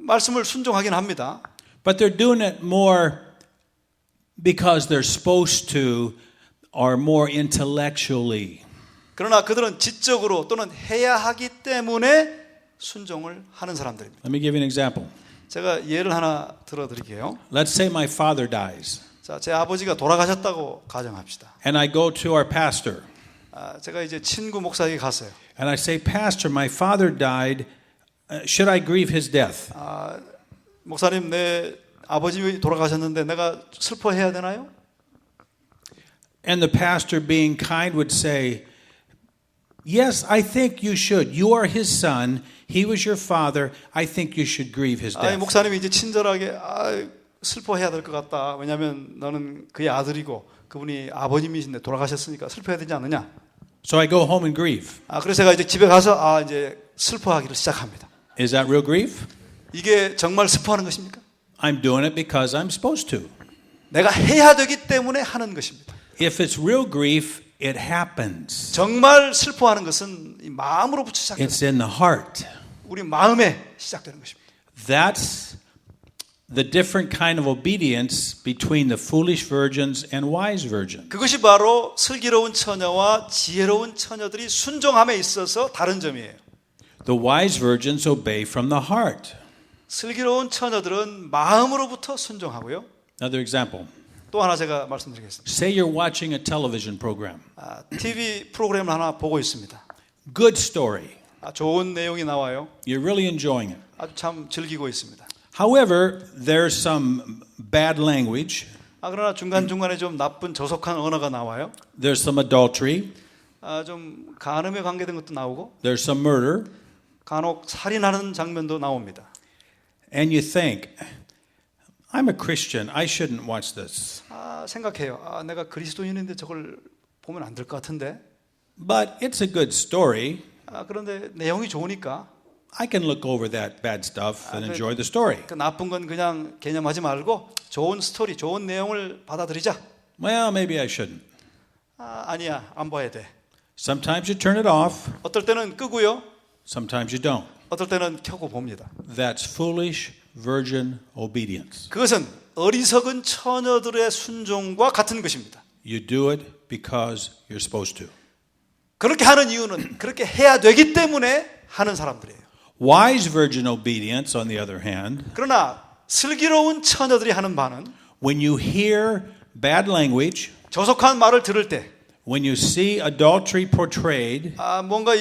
말씀을 순종하긴 합니다. but they're doing it more because they're supposed to or more intellectually. 그러나 그들은 지적으로 또는 해야 하기 때문에 순종을 하는 사람들입니다. Let me give you an example. 제가 예를 하나 들어드릴게요. Let's say my father dies, 자, 제 아버지가 돌아가셨다고 가정합시다. and I go to our pastor, 제가 이제 친구 목사에게 갔어요. and I say, Pastor, my father died. Should I grieve his death? 목사님, 내 아버지 돌아가셨는데 내가 슬퍼해야 되나요? And the pastor, being kind, would say, Yes, I think you should. You are his son. He was your father. I think you should grieve his death. 목사님이 이제 친절하게 슬퍼해야 될 것 같다. 왜냐하면 너는 그의 아들이고 그분이 아버님이신데 돌아가셨으니까 슬퍼해야 되지 않느냐. So I go home and grieve. 그래서 제가 이제 집에 가서 이제 슬퍼하기를 시작합니다. Is that real grief? 이게 정말 슬퍼하는 것입니까? I'm doing it because I'm supposed to. 내가 해야 되기 때문에 하는 것입니다. If it's real grief, it happens. 정말 슬퍼하는 것은 이 마음으로부터 시작돼요. It's in the heart. 우리 마음에 시작되는 것입니다. That's the different kind of obedience between the foolish virgins and wise virgins. 그것이 바로 슬기로운 처녀와 지혜로운 처녀들이 순종함에 있어서 다른 점이에요. The wise virgins obey from the heart. 슬기로운 처녀들은 마음으로부터 순종하고요. Another example. 또 하나 제가 말씀드리겠습니다. Say you're watching a television program. TV 프로그램을 하나 보고 있습니다. Good story. 좋은 내용이 나와요. You're really enjoying it. 아주 참 즐기고 있습니다. However, there's some bad language. 그러나 중간중간에 좀 나쁜 저속한 언어가 나와요. There's some adultery. 좀 간음에 관계된 것도 나오고 There's some murder. 간혹 살인하는 장면도 나옵니다. And you think, I'm a Christian. I shouldn't watch this. 생각해요. 내가 그리스도인인데 저걸 보면 안 될 것 같은데. But it's a good story. 그런데 내용이 좋으니까 I can look over that bad stuff and enjoy the story. 그 나쁜 건 그냥 개념하지 말고 좋은 스토리, 좋은 내용을 받아들이자. Well, maybe I shouldn't. 아니야, 안 봐야 돼. Sometimes you turn it off. 어떨 때는 끄고요. Sometimes you don't. 어떨 때는 켜고 봅니다. That's foolish virgin obedience. 그것은 어리석은 처녀들의 순종과 같은 것입니다. You do it because you're supposed to. 그렇게 하는 이유는 그렇게 해야 되기 때문에 하는 사람들이에요. Wise virgin obedience, on the other hand, 그러나 슬기로운 처녀들이 하는 바는 when you hear bad language, 저속한 말을 들을 때, When you see adultery portrayed, 뭔가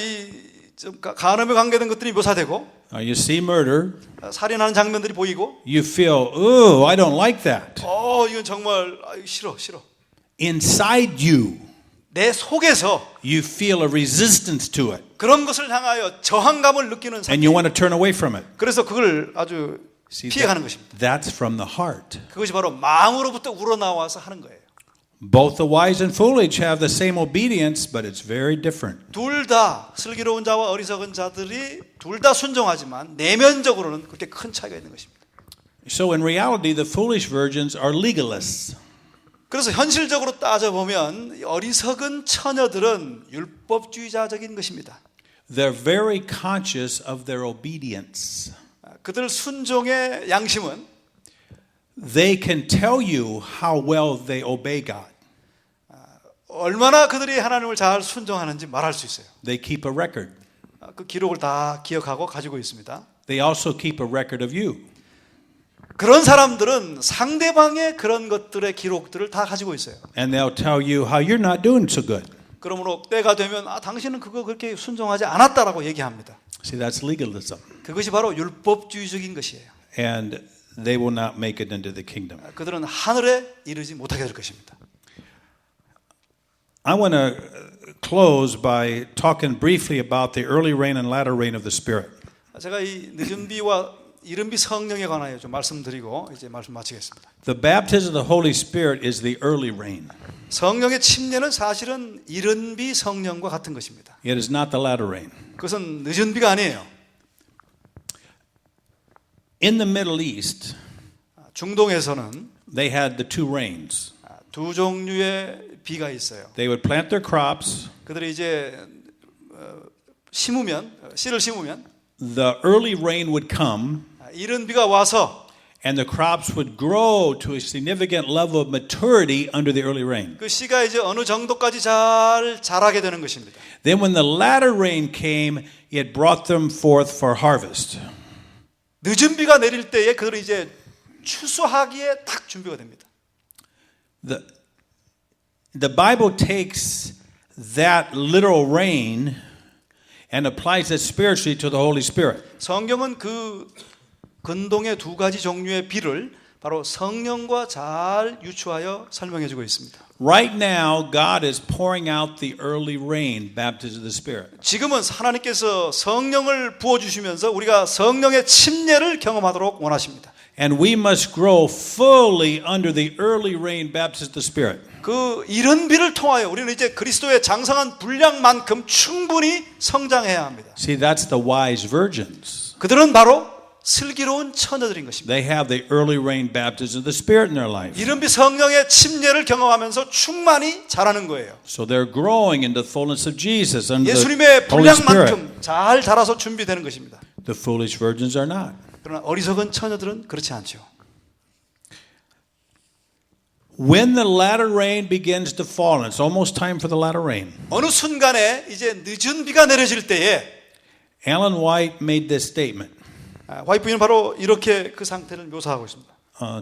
좀 간음에 관계된 것들이 묘사되고 or you see murder, 살인하는 장면들이 보이고 you feel, ooh, I don't like that. 이건 정말 싫어. Inside you, 내 속에서 you feel a resistance to it, 그런 것을 향하여 저항감을 느끼는 and you want to turn away from it. 그래서 그걸 아주 See, 피해가는 것입니다. that's from the heart. 그것이 바로 마음으로부터 우러나와서 하는 거예요. Both the wise and foolish have the same obedience, but it's very different. 둘 다 슬기로운 자와 어리석은 자들이 둘 다 순종하지만 내면적으로는 그렇게 큰 차이가 있는 것입니다. So in reality, the foolish virgins are legalists. 그래서 현실적으로 따져보면 어리석은 처녀들은 율법주의자적인 것입니다. They're very conscious of their obedience. 그들 순종의 양심은 They can tell you how well they obey God. 얼마나 그들이 하나님을 잘 순종하는지 말할 수 있어요. They keep a record. 그 기록을 다 기억하고 가지고 있습니다. They also keep a record of you. 그런 사람들은 상대방의 그런 것들의 기록들을 다 가지고 있어요. And they'll tell you how you're not doing so good. 그러므로 때가 되면 당신은 그거 그렇게 순종하지 않았다라고 얘기합니다. See, that's legalism. 그것이 바로 율법주의적인 것이에요. And they will not make it into the kingdom. 그들은 하늘에 이르지 못하게 될 것입니다. I want to close by talking briefly about the early rain and latter rain of the Spirit. 제가 이 늦은 비와 이른 비 성령에 관하여 좀 말씀드리고 이제 말씀 마치겠습니다. The baptism of the Holy Spirit is the early rain. 성령의 침례는 사실은 이른 비 성령과 같은 것입니다. It is not the latter rain. 그것은 늦은 비가 아니에요. In the Middle East, 중동에서는 they had the two rains. 두 종류의 비가 있어요. They would plant their crops. 그들이 이제 씨를 심으면 The early rain would come, 이른 비가 와서 and the crops would grow to a significant level of maturity under the early rain. 그 씨가 이제 어느 정도까지 잘 자라게 되는 것입니다. Then when the latter rain came, it brought them forth for harvest. 늦은 비가 내릴 때에 그들은 이제 추수하기에 딱 준비가 됩니다. The Bible takes that literal rain and applies it spiritually to the Holy Spirit. 성경은 그 근동의 두 가지 종류의 비를 바로 성령과 잘 유추하여 설명해 주고 있습니다. Right now, God is pouring out the early rain, baptism of the Spirit. 지금은 하나님께서 성령을 부어 주시면서 우리가 성령의 침례를 경험하도록 원하십니다. And we must grow fully under the early rain, baptism of the Spirit. 그 이른 비를 통하여 우리는 이제 그리스도의 장성한 분량만큼 충분히 성장해야 합니다. See, that's the wise virgins. 그들은 바로 슬기로운 처녀들인 것입니다. They have the early rain, baptism of the Spirit in their life. 이른 비 성령의 침례를 경험하면서 충만히 자라는 거예요. So they're growing into the fullness of Jesus under the 예수님의 Holy Spirit. 분량만큼 잘 자라서 준비되는 것입니다. The foolish virgins are not. 그러나 어리석은 처녀들은 그렇지 않죠. When the latter rain begins to fall, and it's almost time for the latter rain. 어느 순간에 이제 늦은 비가 내려질 때에 Ellen White made this statement. 화이트 부인은 바로 이렇게 그 상태를 묘사하고 있습니다.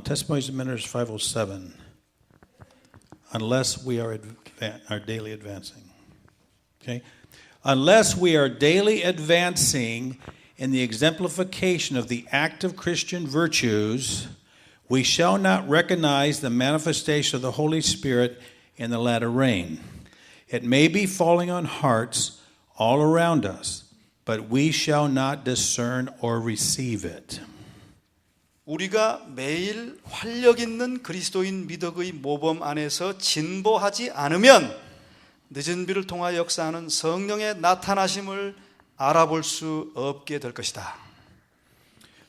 Testimonies of Ministers 507. Unless we are daily advancing. Okay? Unless we are daily advancing in the exemplification of the active Christian virtues, we shall not recognize the manifestation of the Holy Spirit in the latter rain. It may be falling on hearts all around us, but we shall not discern or receive it. 우리가 매일 활력 있는 그리스도인 미덕의 모범 안에서 진보하지 않으면 늦은 비를 통하여 역사하는 성령의 나타나심을 알아볼 수 없게 될 것이다.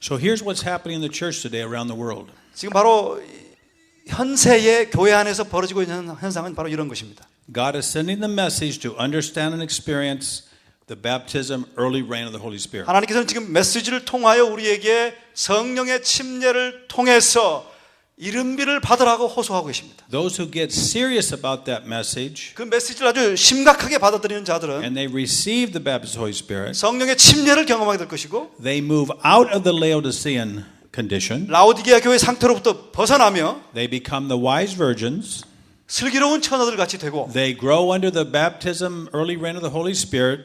So here's what's happening in the church today around the world. 지금 바로 현세의 교회 안에서 벌어지고 있는 현상은 바로 이런 것입니다. God is sending the message to understand and experience the baptism, early rain of the Holy Spirit. 하나님께서는 지금 메시지를 통하여 우리에게 성령의 침례를 통해서 이른 비를 받으라고 호소하고 계십니다. Those who get serious about that message 그 메시지를 아주 심각하게 받아들이는 자들은 and they receive the baptism of the Holy Spirit, 성령의 침례를 경험하게 될 것이고 they move out of the Laodicean condition. 라오디게아 교회 상태로부터 벗어나며 They become the wise virgins. 슬기로운 처녀들 같이 되고 They grow under the baptism, early reign of the Holy Spirit.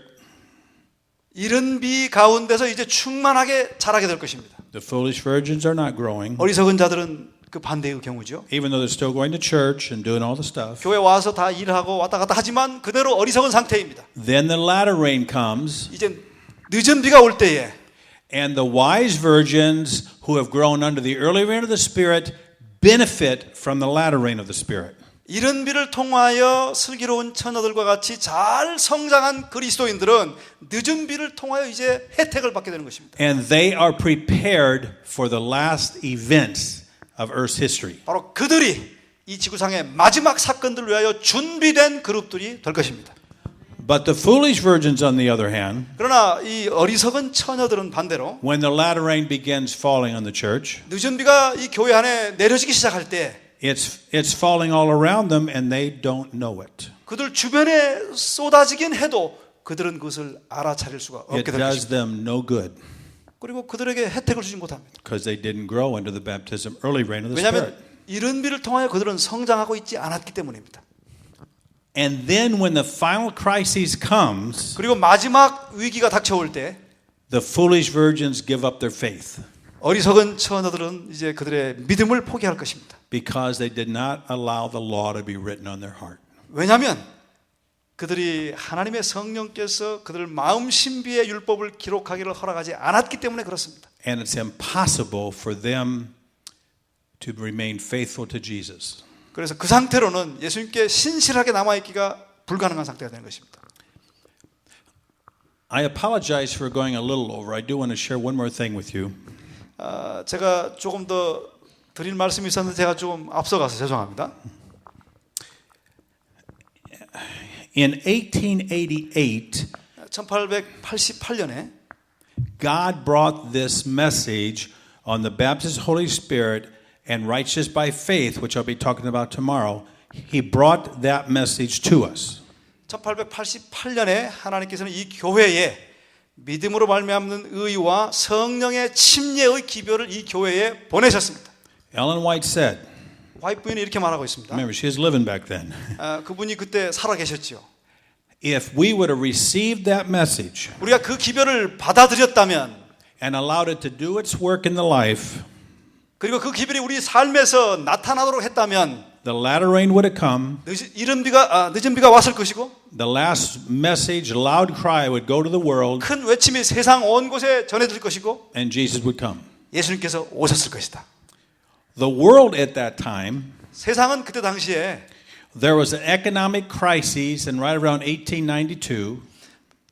이른 비 가운데서 이제 충만하게 자라게 될 것입니다. The foolish virgins are not growing. 어리석은 자들은 그 반대의 경우죠. Even though they're still going to church and doing all the stuff. 교회 와서 다 일하고 왔다 갔다 하지만 그대로 어리석은 상태입니다. Then the latter rain comes, 이제 늦은 비가 올 때에 and the wise virgins who have grown under the early rain of the Spirit benefit from the latter rain of the Spirit. 이른 비를 통하여 슬기로운 처녀들과 같이 잘 성장한 그리스도인들은 늦은 비를 통하여 이제 혜택을 받게 되는 것입니다. And they are prepared for the last events of Earth's history. 바로 그들이 이 지구상의 마지막 사건들을 위하여 준비된 그룹들이 될 것입니다. But the foolish virgins, on the other hand, 그러나 이 어리석은 처녀들은 반대로 when the latter rain begins falling on the church, 늦은 비가 이 교회 안에 내려지기 시작할 때 it's falling all around them and they don't know it. 그들 주변에 쏟아지긴 해도 그들은 그것을 알아차릴 수가 It 없게 될 does 것입니다. them no good 그리고 그들에게 혜택을 주지 못합니다. because they didn't grow under the baptism, early rain of the 왜냐하면 Spirit. 이른 비를 통하여 그들은 성장하고 있지 않았기 때문입니다. And then when the final crisis comes, 그리고 마지막 위기가 닥쳐올 때 the foolish virgins give up their faith 어리석은 처녀들은 이제 그들의 믿음을 포기할 것입니다. because they did not allow the law to be written on their heart. 왜냐하면 그들이 하나님의 성령께서 그들 마음 신비의 율법을 기록하기를 허락하지 않았기 때문에 그렇습니다. And it's impossible for them to remain faithful to Jesus. 그래서 그 상태로는 예수님께 신실하게 남아있기가 불가능한 상태가 되는 것입니다. I apologize for going a little over. I do want to share one more thing with you. 제가 조금 더 드릴 말씀이 있었는데 제가 좀 앞서가서 죄송합니다. In 1888, 1888년에 God brought this message on the baptism of the Holy Spirit and righteous by faith, which I'll be talking about tomorrow. He brought that message to us. 1888년에 하나님께서는 이 교회에 믿음으로 말미암는 의와 성령의 침례의 기별을 이 교회에 보내셨습니다. Ellen White said, 화이트 부인이 이렇게 말하고 있습니다. remember she was living back then, 그분이 그때 살아 계셨죠. if we would have received that message 우리가 그 기별을 받아들였다면 and allowed it to do its work in the life, 그리고 그 기별이 우리 삶에서 나타나도록 했다면 the latter rain would have come, 늦은 비가 왔을 것이고 the last message, loud cry would go to the world, 큰 외침이 세상 온 곳에 전해질 것이고 and Jesus would come. 예수님께서 오셨을 것이다. The world at that time, 세상은 그때 당시에 there was an economic crisis, and right around 1892,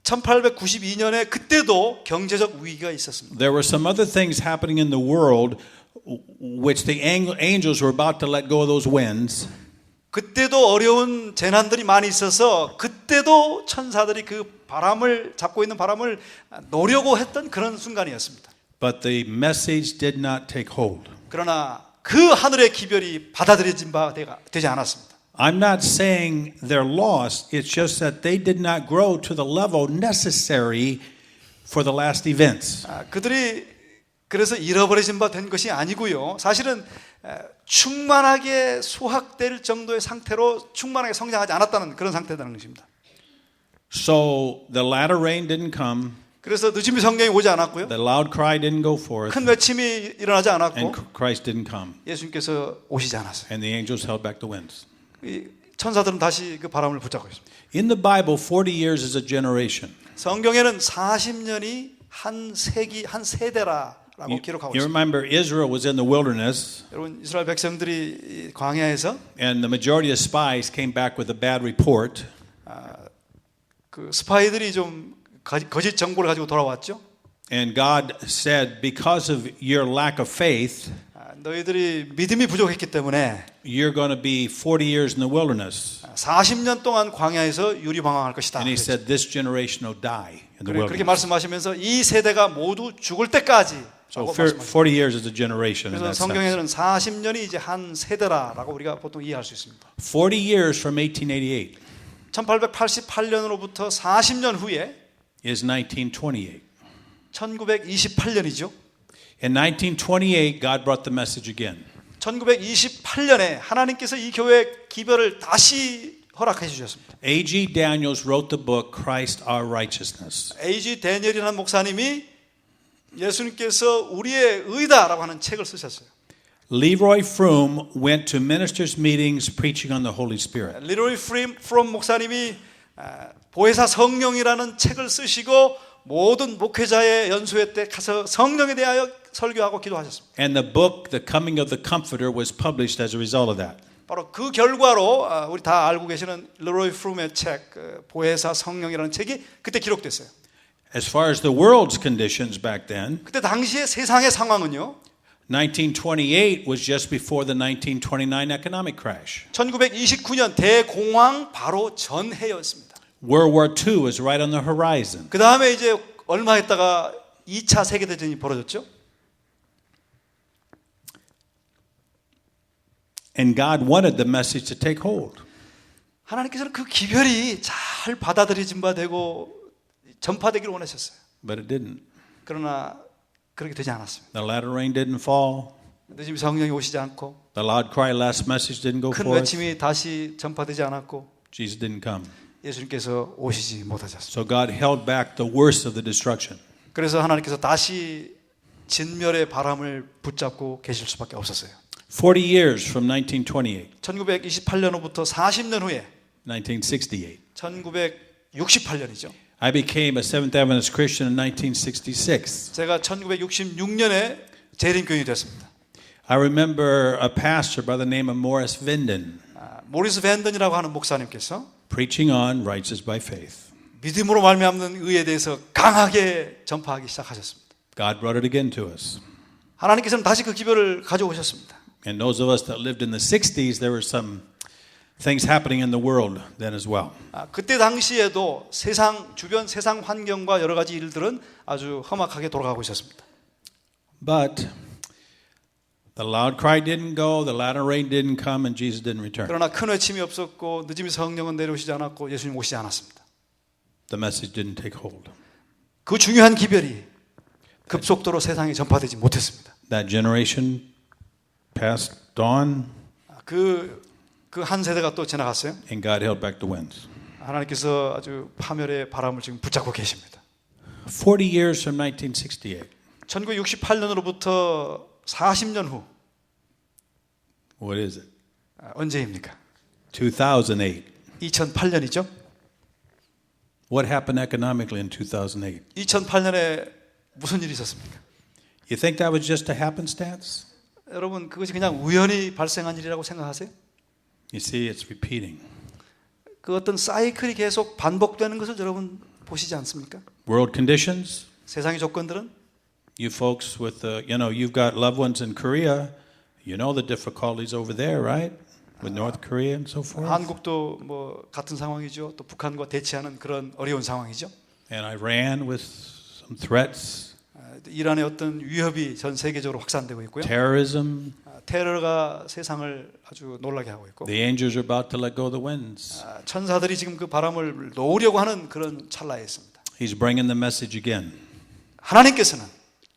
1892년에 그때도 경제적 위기가 있었습니다. there were some other things happening in the world which the angels were about to let go of those winds. 그때도 어려운 재난들이 많이 있어서 그때도 천사들이 그 바람을 잡고 있는 바람을 놓으려고 했던 그런 순간이었습니다. But the message did not take hold. 그러나 그 하늘의 기별이 받아들여진 바 되지 않았습니다. I'm not saying they're lost. It's just that they did not grow to the level necessary for the last events. 그들이 그래서 잃어버려진 바 된 것이 아니고요. 사실은 충만하게 수확될 정도의 상태로 충만하게 성장하지 않았다는 그런 상태라는 것입니다. So the latter rain didn't come. 그래서 늦은 비 성령이 오지 않았고요. The loud cry didn't go forth. 큰 외침이 일어나지 않았고 And Christ didn't come. 예수님께서 오시지 않았어요. And the angels held back the winds. 이 천사들은 다시 그 바람을 붙잡고 있습니다. In the Bible, 40 years is a generation. 성경에는 40년이 한 세기, 한 세대라고 기록하고 You 있습니다. remember Israel was in the wilderness, 여러분 이스라엘 백성들이 광야에서 and the majority of spies came back with a bad report. 그 스파이들이 좀 거짓 정보를 가지고 돌아왔죠. And God said, because of your lack of faith, 너희들이 믿음이 부족했기 때문에 you're going to be 40 years in the wilderness. 40년 동안 광야에서 유리방황할 것이다. And he said, this generation will die in the 그렇게 wilderness. 말씀하시면서 이 세대가 모두 죽을 때까지 So 40 years is a generation in 그래서 that sense. 성경에는 40년이 이제 한 세대라고 우리가 보통 이해할 수 있습니다. 40 years from 1888 1888년으로부터 40년 후에 is 1928. 1928년이죠. In 1928, God brought the message again. 1928년에 하나님께서 이 교회 기별을 다시 허락해 주셨습니다. A.G. Daniels wrote the book Christ Our Righteousness. A.G. 데니엘이라는 목사님이 예수님께서 우리의 의다라고 하는 책을 쓰셨어요. Leroy Froome went to ministers' meetings preaching on the Holy Spirit. 리로이 프롬 목사님이 보혜사 성령이라는 책을 쓰시고 모든 목회자의 연수회 때 가서 성령에 대하여 설교하고 기도하셨습니다. And the book, The Coming of the Comforter, was published as a result of that. 바로 그 결과로 우리 다 알고 계시는 리로이 프롬의 책 보혜사 성령이라는 책이 그때 기록됐어요. As far as the world's conditions back then, 그때 당시의 세상의 상황은요. 1928 was just before the 1929 economic crash. 1929년 대공황 바로 전해였습니다. World War II was right on the horizon. 그 다음에 이제 얼마 있다가 2차 세계대전이 벌어졌죠. And God wanted the message to take hold. 하나님께서는 그 기별이 잘 받아들여진 바 되고 전파되기를 원하셨어요. But it didn't. 그러나 그렇게 되지 않았습니다. The latter rain didn't fall. 늦은 성령이 오시지 않고 The loud cry last message didn't go 큰 forth. 외침이 다시 전파되지 않았고 Jesus didn't come. 예수님께서 오시지 못하셨습니다. So God held back the worst of the destruction. 그래서 하나님께서 다시 진멸의 바람을 붙잡고 계실 수밖에 없었어요. 40 years from 1928, 1928년부터 40년 후에 1968. 1968년이죠. I became a Seventh Adventist Christian in 1966. 제가 1966년에 재림교인이 됐습니다. I remember a pastor by the name of Morris Vinden 모리스 밴든이라고 하는 목사님께서 preaching on righteous by faith. 믿음으로 말미암는 의에 대해서 강하게 전파하기 시작하셨습니다. God brought it again to us. 하나님께서는 다시 그 기별을 가져오셨습니다. And those of us that lived in the 60s, there were some things happening in the world then as well. 그때 당시에도 주변 세상 환경과 여러 가지 일들은 아주 험악하게 돌아가고 있었습니다. But the loud cry didn't go, the latter rain didn't come, and Jesus didn't return. 그러나 큰 외침이 없었고 늦음이 성령은 내려오시지 않았고 예수님 오시지 않았습니다. The message didn't take hold. 그 중요한 기별이 급속도로 세상에 전파되지 못했습니다. That generation passed on, 그 한 세대가 또 지나갔어요. and God held back the winds. 하나님께서 아주 파멸의 바람을 지금 붙잡고 계십니다. 40 years from 1968. 1968년으로부터 40년 후 What is it? 언제입니까? 2008. 2008년이죠. What happened economically in 2008? 2008년에 무슨 일이 있었습니까? You think that was just a happenstance? 여러분 그것이 그냥 우연히 발생한 일이라고 생각하세요? You see, it's repeating. 그 어떤 사이클이 계속 반복되는 것을 여러분 보시지 않습니까? World conditions. 세상의 조건들은 You folks with you've got loved ones in Korea. You know the difficulties over there, right? With North Korea and so forth. 한국도 뭐 같은 상황이죠. 또 북한과 대치하는 그런 어려운 상황이죠. And Iran with some threats. 이란의 어떤 위협이 전 세계적으로 확산되고 있고요. Terrorism. 테러가 세상을 아주 놀라게 하고 있고. The angels are about to let go of the winds. 천사들이 지금 그 바람을 놓으려고 하는 그런 찰나에 있습니다. He's bringing the message again. 하나님께서는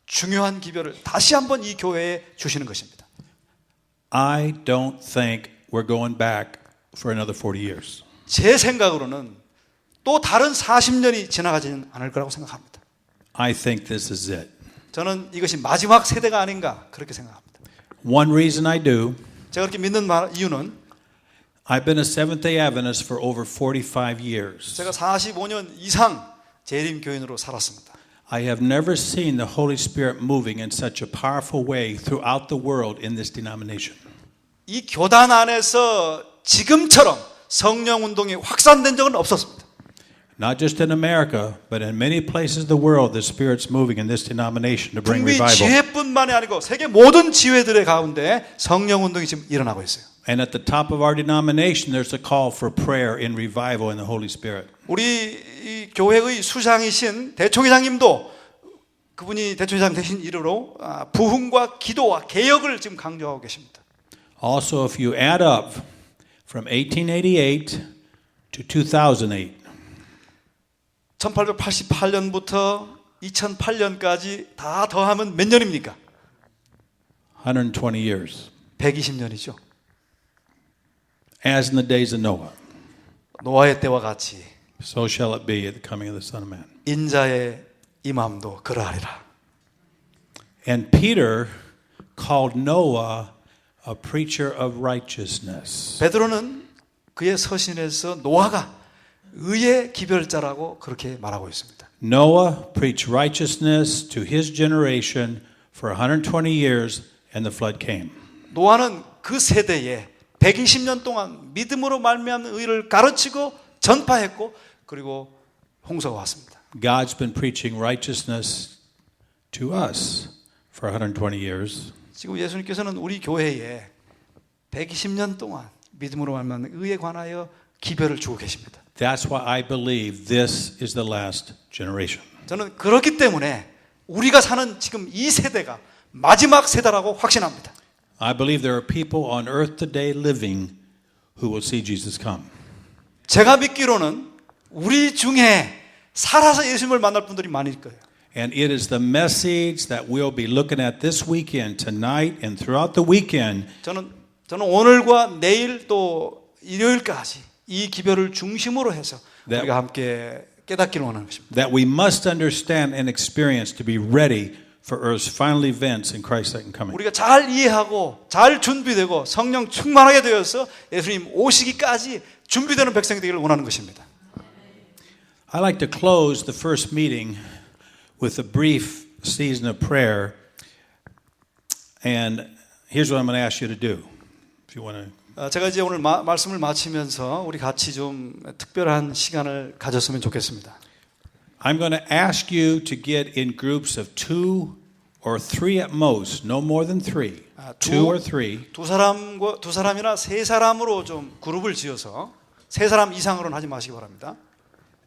중요한 기별을 다시 한번 이 교회에 주시는 것입니다. I don't think we're going back for another 40 years. 제 생각으로는 또 다른 40년이 지나가지는 않을 거라고 생각합니다. I think this is it. 저는 이것이 마지막 세대가 아닌가 그렇게 생각합니다. One reason I do, 제가 그렇게 믿는 이유는 I've been a Seventh-day Adventist for over 45 years. 제가 45년 이상 재림교인으로 살았습니다. I have never seen the Holy Spirit moving in such a powerful way throughout the world in this denomination. 이 교단 안에서 지금처럼 성령 운동이 확산된 적은 없었습니다. Not just in America, but in many places of the world, the Spirit's moving in this denomination to bring 북미 revival. 지회뿐만이 아니고 세계 모든 지회들의 가운데 성령 운동이 지금 일어나고 있어요. And at the top of our denomination, there's a call for prayer in revival in the Holy Spirit. 우리 이 교회의 수장이신 대총회장님도 그분이 대총회장 되신 이후로 부흥과 기도와 개혁을 지금 강조하고 계십니다. Also, if you add up from 1888 to 2008, 1888년부터 2008년까지 다 더하면 몇 년입니까? 120 years. 120년이죠. As in the days of Noah, 노아의 때와 같이 so shall it be at the coming of the Son of Man. 인자의 임함도 그러하리라. And Peter called Noah a preacher of righteousness. 베드로는 그의 서신에서 노아가 의의 기별자라고 그렇게 말하고 있습니다. Noah preached righteousness to his generation for 120 years, and the flood came. 노아는 그 세대에 120년 동안 믿음으로 말미암는 의를 가르치고 전파했고 그리고 홍수가 왔습니다. God's been preaching righteousness to us for 120 years. 지금 예수님께서는 우리 교회에 120년 동안 믿음으로 말미암는 의에 관하여 기별을 주고 계십니다. That's why I believe this is the last generation. 저는 그렇기 때문에 우리가 사는 지금 이 세대가 마지막 세대라고 확신합니다. I believe there are people on earth today living who will see Jesus come. 제가 믿기로는 우리 중에 살아서 예수님을 만날 분들이 많을 거예요. And it is the message that we'll be looking at this weekend, tonight, and throughout the weekend. 저는 오늘과 내일 또 일요일까지 이 기별을 중심으로 해서 우리가 함께 깨닫기를 원하는 것입니다. That we must understand and experience to be ready for earth's final events in Christ's second coming. 우리가 잘 이해하고 잘 준비되고 성령 충만하게 되어서 예수님 오시기까지 준비되는 백성이 되기를 원하는 것입니다. I like to close the first meeting with a brief season of prayer. And here's what I'm going to ask you to do. If you want to. 제가 이제 오늘 말씀을 마치면서 우리 같이 좀 특별한 시간을 가졌으면 좋겠습니다. I'm going to ask you to get in groups of 2 or 3 at most, no more than 3. 2 or 3. 두 사람이나 세 사람으로 좀 그룹을 지어서 세 사람 이상으로는 하지 마시기 바랍니다.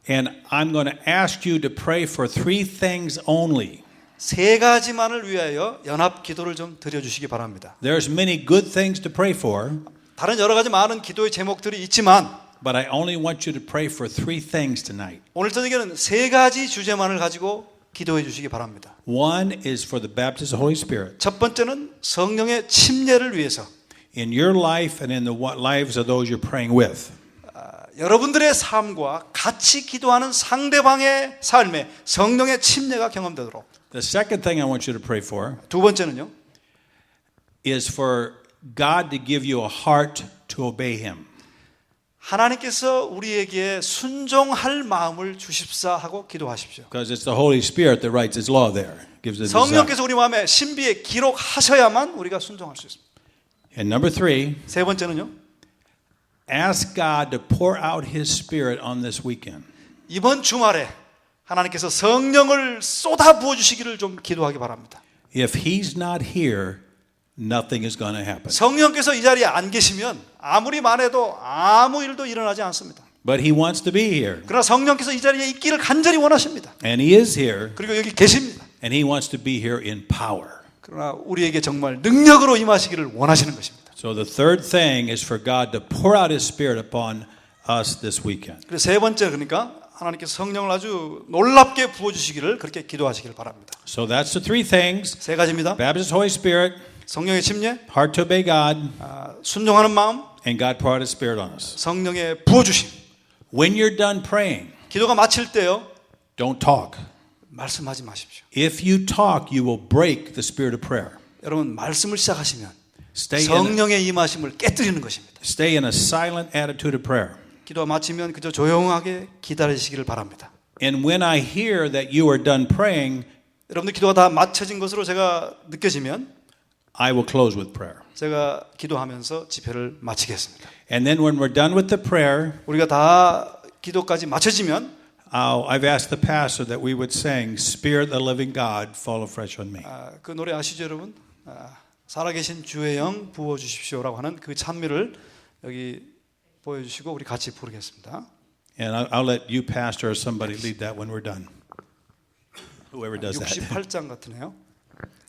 And I'm going to ask you to pray for 3 things only. 세 가지만을 위하여 연합 기도를 좀 드려주시기 바랍니다. There's many good things to pray for. 다른 여러 가지 많은 기도의 제목들이 있지만 But I only want you to pray for 3 things tonight. 오늘 저녁에는 세 가지 주제만을 가지고 기도해 주시기 바랍니다. One is for the baptism of the Holy Spirit. 첫 번째는 성령의 침례를 위해서 In your life and in the lives of those you're praying with. 여러분들의 삶과 같이 기도하는 상대방의 삶에 성령의 침례가 경험되도록. The second thing I want you to pray for 두 번째는요. is for God to give you a heart to obey Him. 하나님께서 우리에게 순종할 마음을 주십사 하고 기도하십시오. Because it's the Holy Spirit that writes His law there. Gives it desire. 성령께서 우리 마음에 신비에 기록하셔야만 우리가 순종할 수 있습니다. And number 3, 세 번째는요. ask God to pour out His Spirit on this weekend. 이번 주말에 하나님께서 성령을 쏟아 부어 주시기를 좀 기도하기 바랍니다. If He's not here, nothing is going to happen. 성령께서 이 자리에 안 계시면 아무리 말해도 아무 일도 일어나지 않습니다. But He wants to be here. 그러나 성령께서 이 자리에 있기를 간절히 원하십니다. And He is here. 그리고 여기 계십니다. And He wants to be here in power. 그러나 우리에게 정말 능력으로 임하시기를 원하시는 것입니다. So the third thing is for God to pour out His Spirit upon us this weekend. 그래서 세 번째 그러니까 하나님께서 성령을 아주 놀랍게 부어주시기를 그렇게 기도하시길 바랍니다. So that's the 3 things. 세 가지입니다. Baptism of the Holy Spirit, 성령의 침례, heart to obey God, 순종하는 마음, and God pour out His Spirit on us. 성령의 부어주심. When you're done praying, 기도가 마칠 때요. don't talk. 말씀하지 마십시오. If you talk, you will break the spirit of prayer. 여러분 말씀을 시작하시면 Stay 성령의 임하심을 깨뜨리는 것입니다. in a silent attitude of prayer. 기도가 마치면 그저 조용하게 기다리시기를 바랍니다. And when I hear that you are done praying, 여러분들 기도가 다 마쳐진 것으로 제가 느껴지면 I will close with prayer. 제가 기도하면서 집회를 마치겠습니다. And then when we're done with the prayer, 우리가 다 기도까지 마쳐지면 I've asked the pastor that we would sing Spirit of the living God fall afresh on me. 그 노래 아시죠 여러분? 살아계신 주의 영 부어주십시오라고 하는 그 찬미를 여기 보여주시고 우리 같이 부르겠습니다. And I'll let you pastor or somebody lead that when we're done. Whoever does that. 68장 같으네요.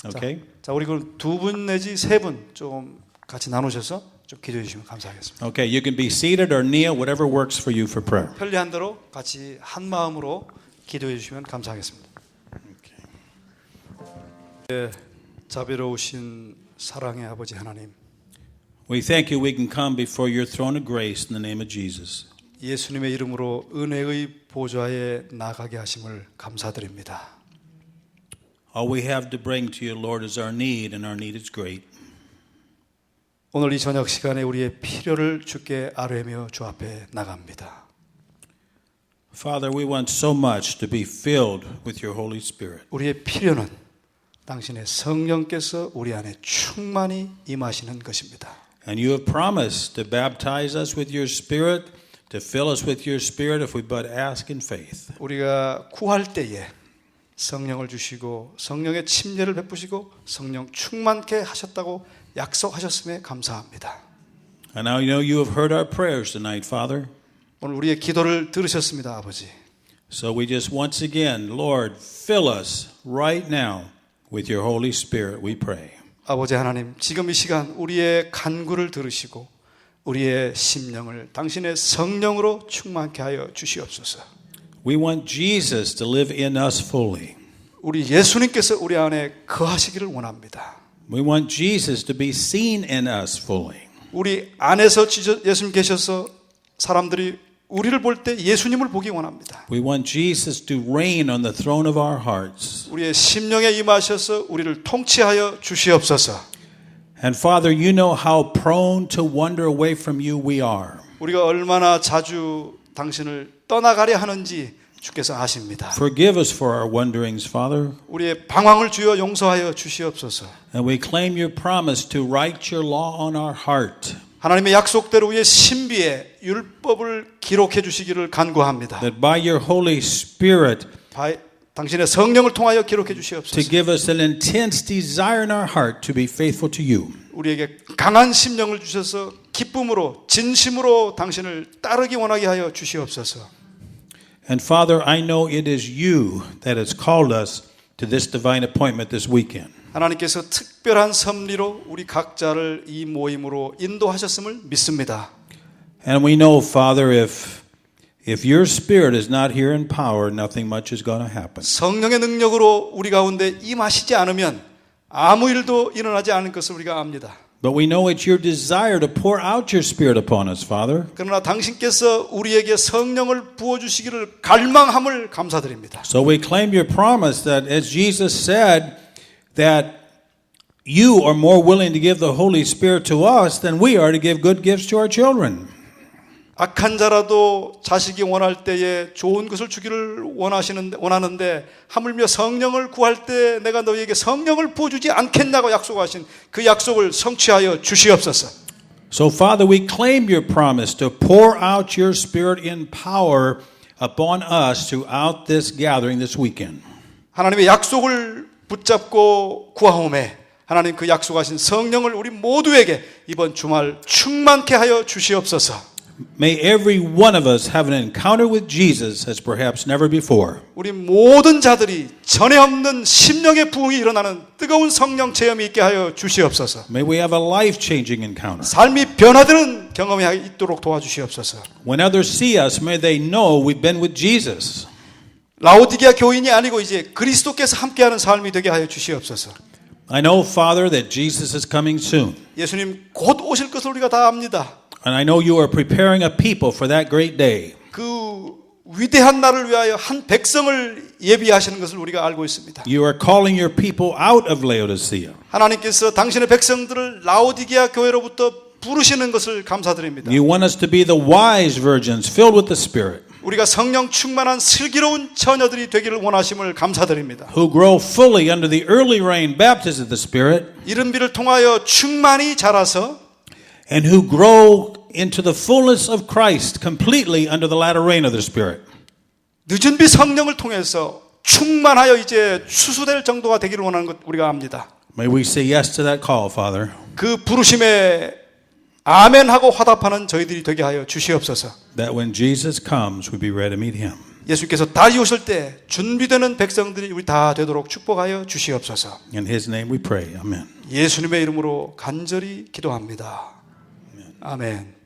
Okay? 자, 우리 그 두 분 내지 세 분 좀 같이 나누셔서 좀 기도해 주시면 감사하겠습니다. Okay, you can be seated or kneel, whatever works for you for prayer. 편리한 대로 같이 한 마음으로 기도해 주시면 감사하겠습니다. 자비로우신 사랑의 아버지 하나님, We thank you we can come before your throne of grace in the name of Jesus. 예수님의 이름으로 은혜의 보좌에 나가게 하심을 감사드립니다. All we have to bring to you, Lord, is our need, and our need is great. 오늘 이 저녁 시간에 우리의 필요를 주께 아뢰며 주 앞에 나갑니다. Father, we want so much to be filled with your Holy Spirit. 우리의 필요는 당신의 성령께서 우리 안에 충만히 임하시는 것입니다. And you have promised to baptize us with your Spirit, to fill us with your Spirit if we but ask in faith. 우리가 구할 때에 성령을 주시고 성령의 침례를 베푸시고 성령 충만케 하셨다고 약속하셨음에 감사합니다. And now you know you have heard our prayers tonight, Father. 오늘 우리의 기도를 들으셨습니다, 아버지. So we just once again, Lord, fill us right now with your Holy Spirit, we pray. 아버지 하나님, 지금 이 시간 우리의 간구를 들으시고 우리의 심령을 당신의 성령으로 충만케 하여 주시옵소서. We want Jesus to live in us fully. 우리 예수님께서 우리 안에 거하시기를 원합니다. We want Jesus to be seen in us fully. 우리 안에서 예수님 계셔서 사람들이 우리를 볼 때 예수님을 보기 원합니다. We want Jesus to reign on the throne of our hearts. 우리의 심령에 임하셔서 우리를 통치하여 주시옵소서. And Father, you know how prone to wander away from you we are. 우리가 얼마나 자주 당신을 떠나가려 하는지 주께서 아십니다. Forgive us for our wanderings, Father. 우리의 방황을 주여 용서하여 주시옵소서. And we claim your promise to write your law on our heart. 하나님의 약속대로 우리의 신비에 율법을 기록해 주시기를 간구합니다. That by your Holy Spirit 당신의 성령을 통하여 기록해 to 주시옵소서. give us an intense desire in our heart to be faithful to you. 우리에게 강한 심령을 주셔서 기쁨으로 진심으로 당신을 따르기 원하게 하여 주시옵소서. And Father, I know it is you that has called us to this divine appointment this weekend. 하나님께서 특별한 섭리로 우리 각자를 이 모임으로 인도하셨음을 믿습니다. And we know, Father, if your Spirit is not here in power, nothing much is going to happen. 성령의 능력으로 우리 가운데 임하시지 않으면 아무 일도 일어나지 않을 것을 우리가 압니다. But we know it's your desire to pour out your Spirit upon us, Father. 그러나 당신께서 우리에게 성령을 부어주시기를 갈망함을 감사드립니다. So we claim your promise that as Jesus said that you are more willing to give the Holy Spirit to us than we are to give good gifts to our children. 악한 자라도 자식이 원할 때에 좋은 것을 주기를 원하는데 하물며 성령을 구할 때 내가 너희에게 성령을 부어주지 않겠냐고 약속하신 그 약속을 성취하여 주시옵소서. So Father, we claim your promise to pour out your Spirit in power upon us throughout this gathering this weekend. 하나님의 약속을 붙잡고 구하오매 하나님 그 약속하신 성령을 우리 모두에게 이번 주말 충만케 하여 주시옵소서. May every one of us have an encounter with Jesus as perhaps never before. 우리 모든 자들이 전에 없는 심령의 부흥이 일어나는 뜨거운 성령 체험이 있게 하여 주시옵소서. May we have a life-changing encounter. 삶이 변화되는 경험이 있도록 도와주시옵소서. When others see us, may they know we've been with Jesus. 라오디게아 교인이 아니고 이제 그리스도께서 함께하는 삶이 되게 하여 주시옵소서. I know, Father, that Jesus is coming soon. 예수님 곧 오실 것을 우리가 다 압니다. And I know you are preparing a people for that great day. 그 위대한 날을 위하여 한 백성을 예비하시는 것을 우리가 알고 있습니다. You are calling your people out of Laodicea. 하나님께서 당신의 백성들을 라오디게아 교회로부터 부르시는 것을 감사드립니다. You want us to be the wise virgins filled with the Spirit, 우리가 성령 충만한 슬기로운 처녀들이 되기를 원하심을 감사드립니다. who grow fully under the early rain baptism of the Spirit, 이른 비를 통하여 충만히 자라서 and who grow into the fullness of Christ completely under the latter rain of the Spirit. 늦은 비 성령을 통해서 충만하여 이제 추수될 정도가 되기를 원하는 것 우리가 압니다. May we say yes to that call, Father. 그 부르심에 아멘하고 화답하는 저희들이 되게 하여 주시옵소서. That when Jesus comes, we be ready to meet Him. 예수께서 다시 오실 때 준비되는 백성들이 우리 다 되도록 축복하여 주시옵소서. In His name we pray. Amen. 예수님의 이름으로 간절히 기도합니다. 아멘.